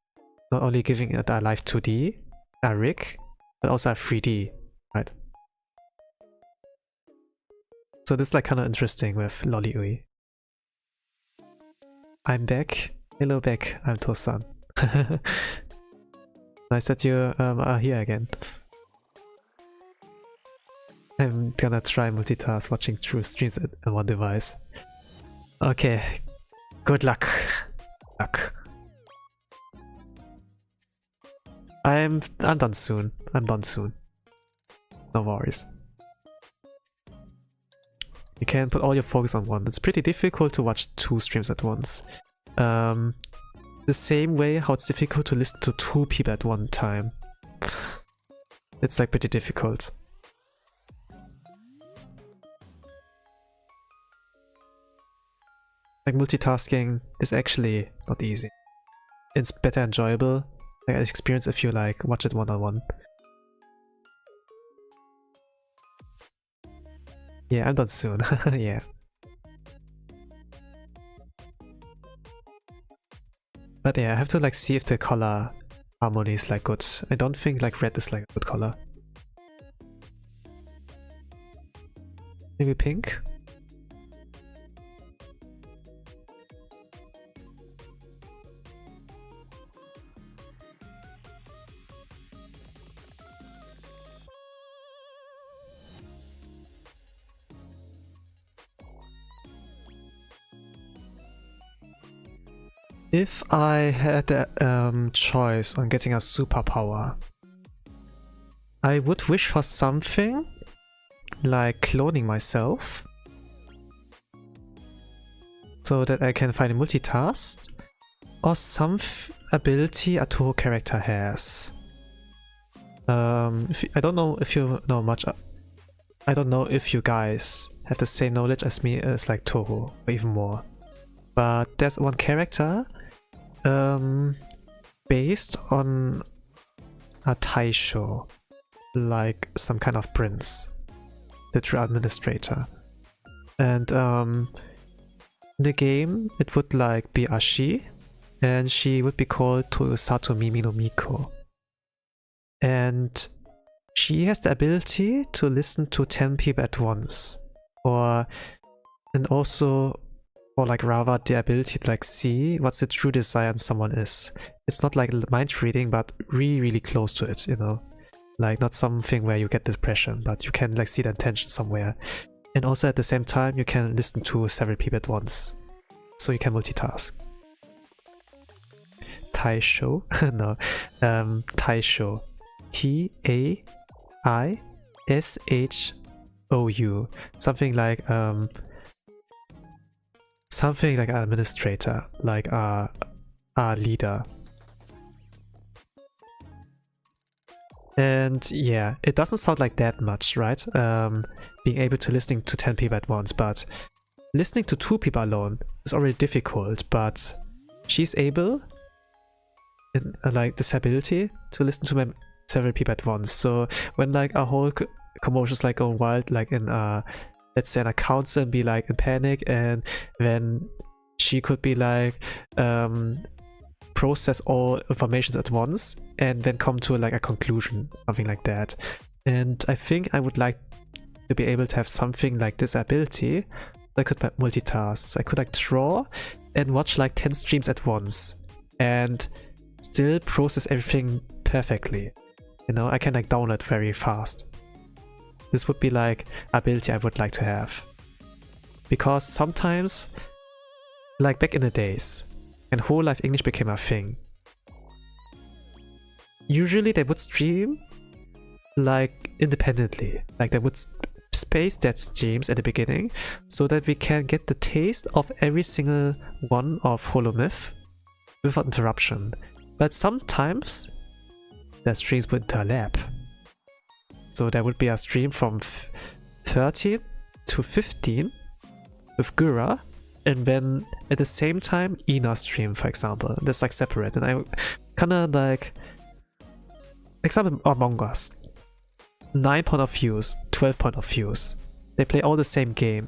not only giving it a live 2D, a rig, but also a 3D, right? So this is like kind of interesting with Lolly Ui. I'm back. Hello back, I'm Tosan. Nice that you are here again. I'm gonna try multitask watching 2 streams on one device. Okay, good luck. I'm done soon. No worries. You can put all your focus on one. It's pretty difficult to watch 2 streams at once. The same way how it's difficult to listen to 2 people at one time. It's like pretty difficult. Like multitasking is actually not easy. It's better enjoyable, like experience if you like watch it one-on-one. Yeah, I'm done soon. Yeah. But yeah, I have to like see if the color harmony is like good. I don't think like red is like a good color. Maybe pink? If I had a choice on getting a superpower, I would wish for something like cloning myself so that I can finally multitask, or some ability a Toho character has. I don't know if you know much. I don't know if you guys have the same knowledge as me as like Toho, or even more. But there's one character based on a Taisho, like some kind of prince, the true administrator. And in the game it would like be Ashi, and she would be called Toyosato Mimi no Miko. And she has the ability to listen to 10 people at once, and also, or like rather the ability to like see what's the true desire in someone is. It's not like mind reading, but really close to it, you know? Like not something where you get depression, but you can like see the intention somewhere. And also at the same time you can listen to several people at once, so you can multitask. Taisho? No. Taisho. T-A-I-S-H-O-U. Something like an administrator, like a leader. And yeah, it doesn't sound like that much, right? Being able to listening to 10 people at once, but listening to 2 people alone is already difficult, but she's able, in like this ability, to listen to several people at once. So when like a whole commotion's like going wild, like in let's say an council, and be like in panic, and then she could be like process all informations at once and then come to like a conclusion, something like that. And I think I would like to be able to have something like this ability. I could multitask. I could like draw and watch like 10 streams at once and still process everything perfectly. You know, I can like download very fast. This would be like ability I would like to have. Because sometimes, like back in the days, and Hololive English became a thing, usually they would stream like independently. Like they would space their streams at the beginning so that we can get the taste of every single one of Hololive without interruption. But sometimes their streams would interlap. So there would be a stream from 13 to 15 with Gura, and then at the same time Ina stream, for example. That's like separate, and I kinda like, example Among Us, 9 point of views, 12 point of views. They play all the same game,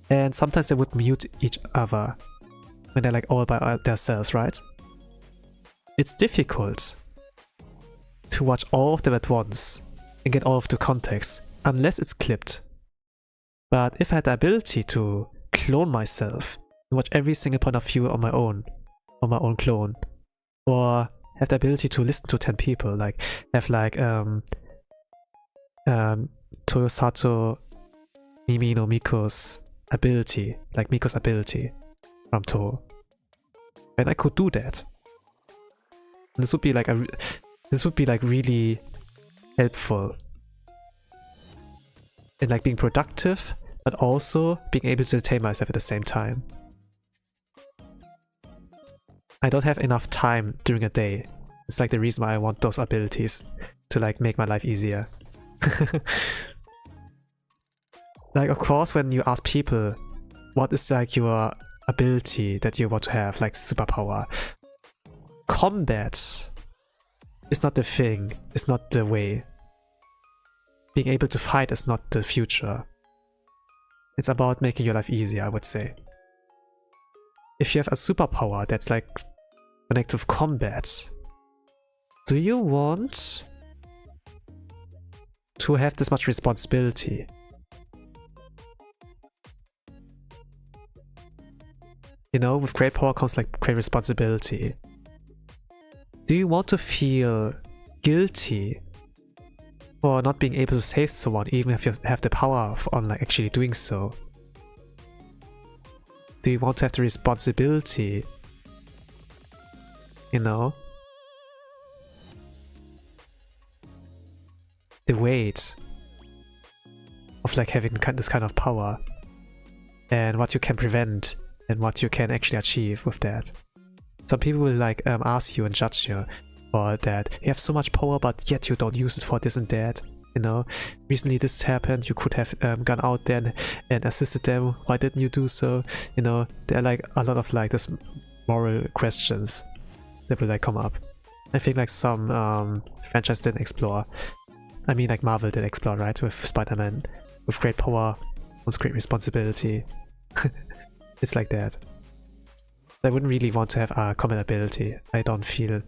and sometimes they would mute each other when they're like all by themselves, right? It's difficult to watch all of them at once and get all of the context unless it's clipped. But if I had the ability to clone myself and watch every single point of view on my own clone, or have the ability to listen to 10 people, like have like Toyosato Mimi no Miko's ability, like Miko's ability from Toho, and I could do that. This would be like really helpful in like being productive, but also being able to entertain myself at the same time. I don't have enough time during a day It's like the reason why I want those abilities, to like make my life easier. Like, of course, when you ask people what is like your ability that you want to have, like superpower, combat is not the thing, it's not the way. Being able to fight is not the future. It's about making your life easier, I would say. If you have a superpower that's like connected with combat, do you want to have this much responsibility? You know, with great power comes like great responsibility. Do you want to feel guilty for not being able to save someone, even if you have the power on like actually doing so? Do you want to have the responsibility? You know? The weight of like having this kind of power, and what you can prevent and what you can actually achieve with that. Some people will like ask you and judge you for that. You have so much power, but yet you don't use it for this and that. You know, recently this happened, you could have gone out there and assisted them. Why didn't you do so? You know, there are like a lot of like this moral questions that will like come up. I think like some franchise didn't explore. I mean, like Marvel did explore, right? With Spider-Man, with great power comes great responsibility. It's like that. I wouldn't really want to have a common ability. I don't feel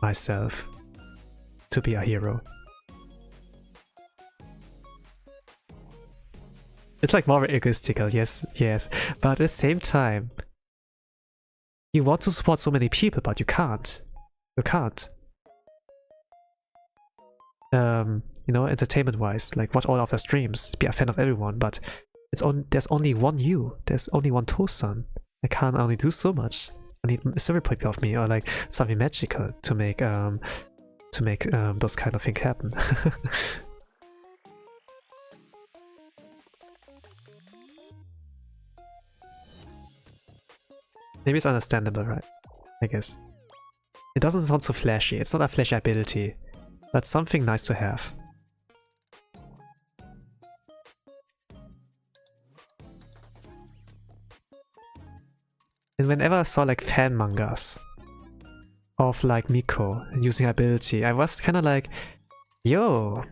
myself to be a hero. It's like more egoistical, yes, but at the same time, you want to support so many people, but you can't. You can't. You know, entertainment-wise, like watch all of their streams, be a fan of everyone, but there's only one you. There's only one Tosan. I can't only do so much. I need several people of me, or like something magical to make those kind of things happen. Maybe it's understandable, right? I guess. It doesn't sound so flashy. It's not a flashy ability, but something nice to have. And whenever I saw like fan mangas of like Miko using her ability, I was kind of like, yo!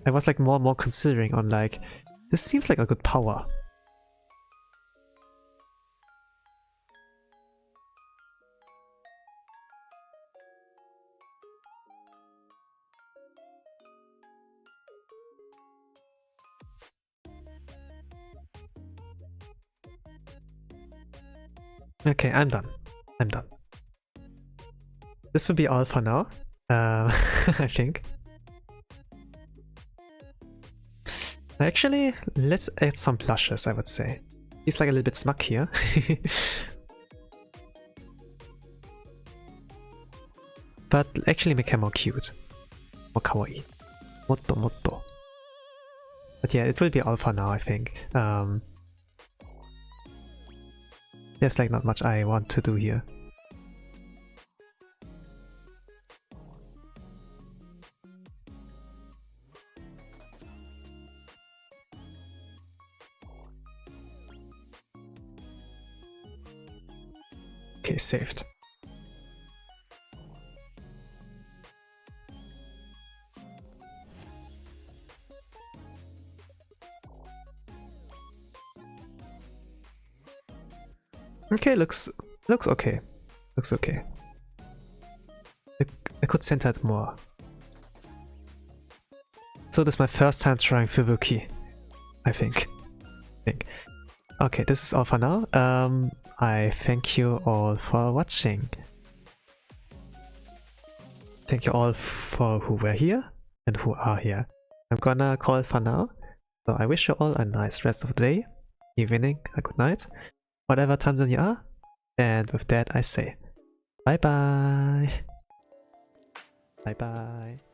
I was like more and more considering on like, this seems like a good power. Okay, I'm done. I'm done. This will be all for now, I think. Actually, let's add some blushes, I would say. He's like a little bit smug here. But actually make him more cute. More kawaii. Motto motto. But yeah, it will be all for now, I think. There's like not much I want to do here. Okay, saved. Okay, looks okay. Looks okay. I could center it more. So this is my first time trying Fubuki, I think. Okay, this is all for now. I thank you all for watching. Thank you all for who were here and who are here. I'm gonna call it for now. So I wish you all a nice rest of the day, evening, a good night, whatever time zone you are. And with that I say bye bye. Bye bye.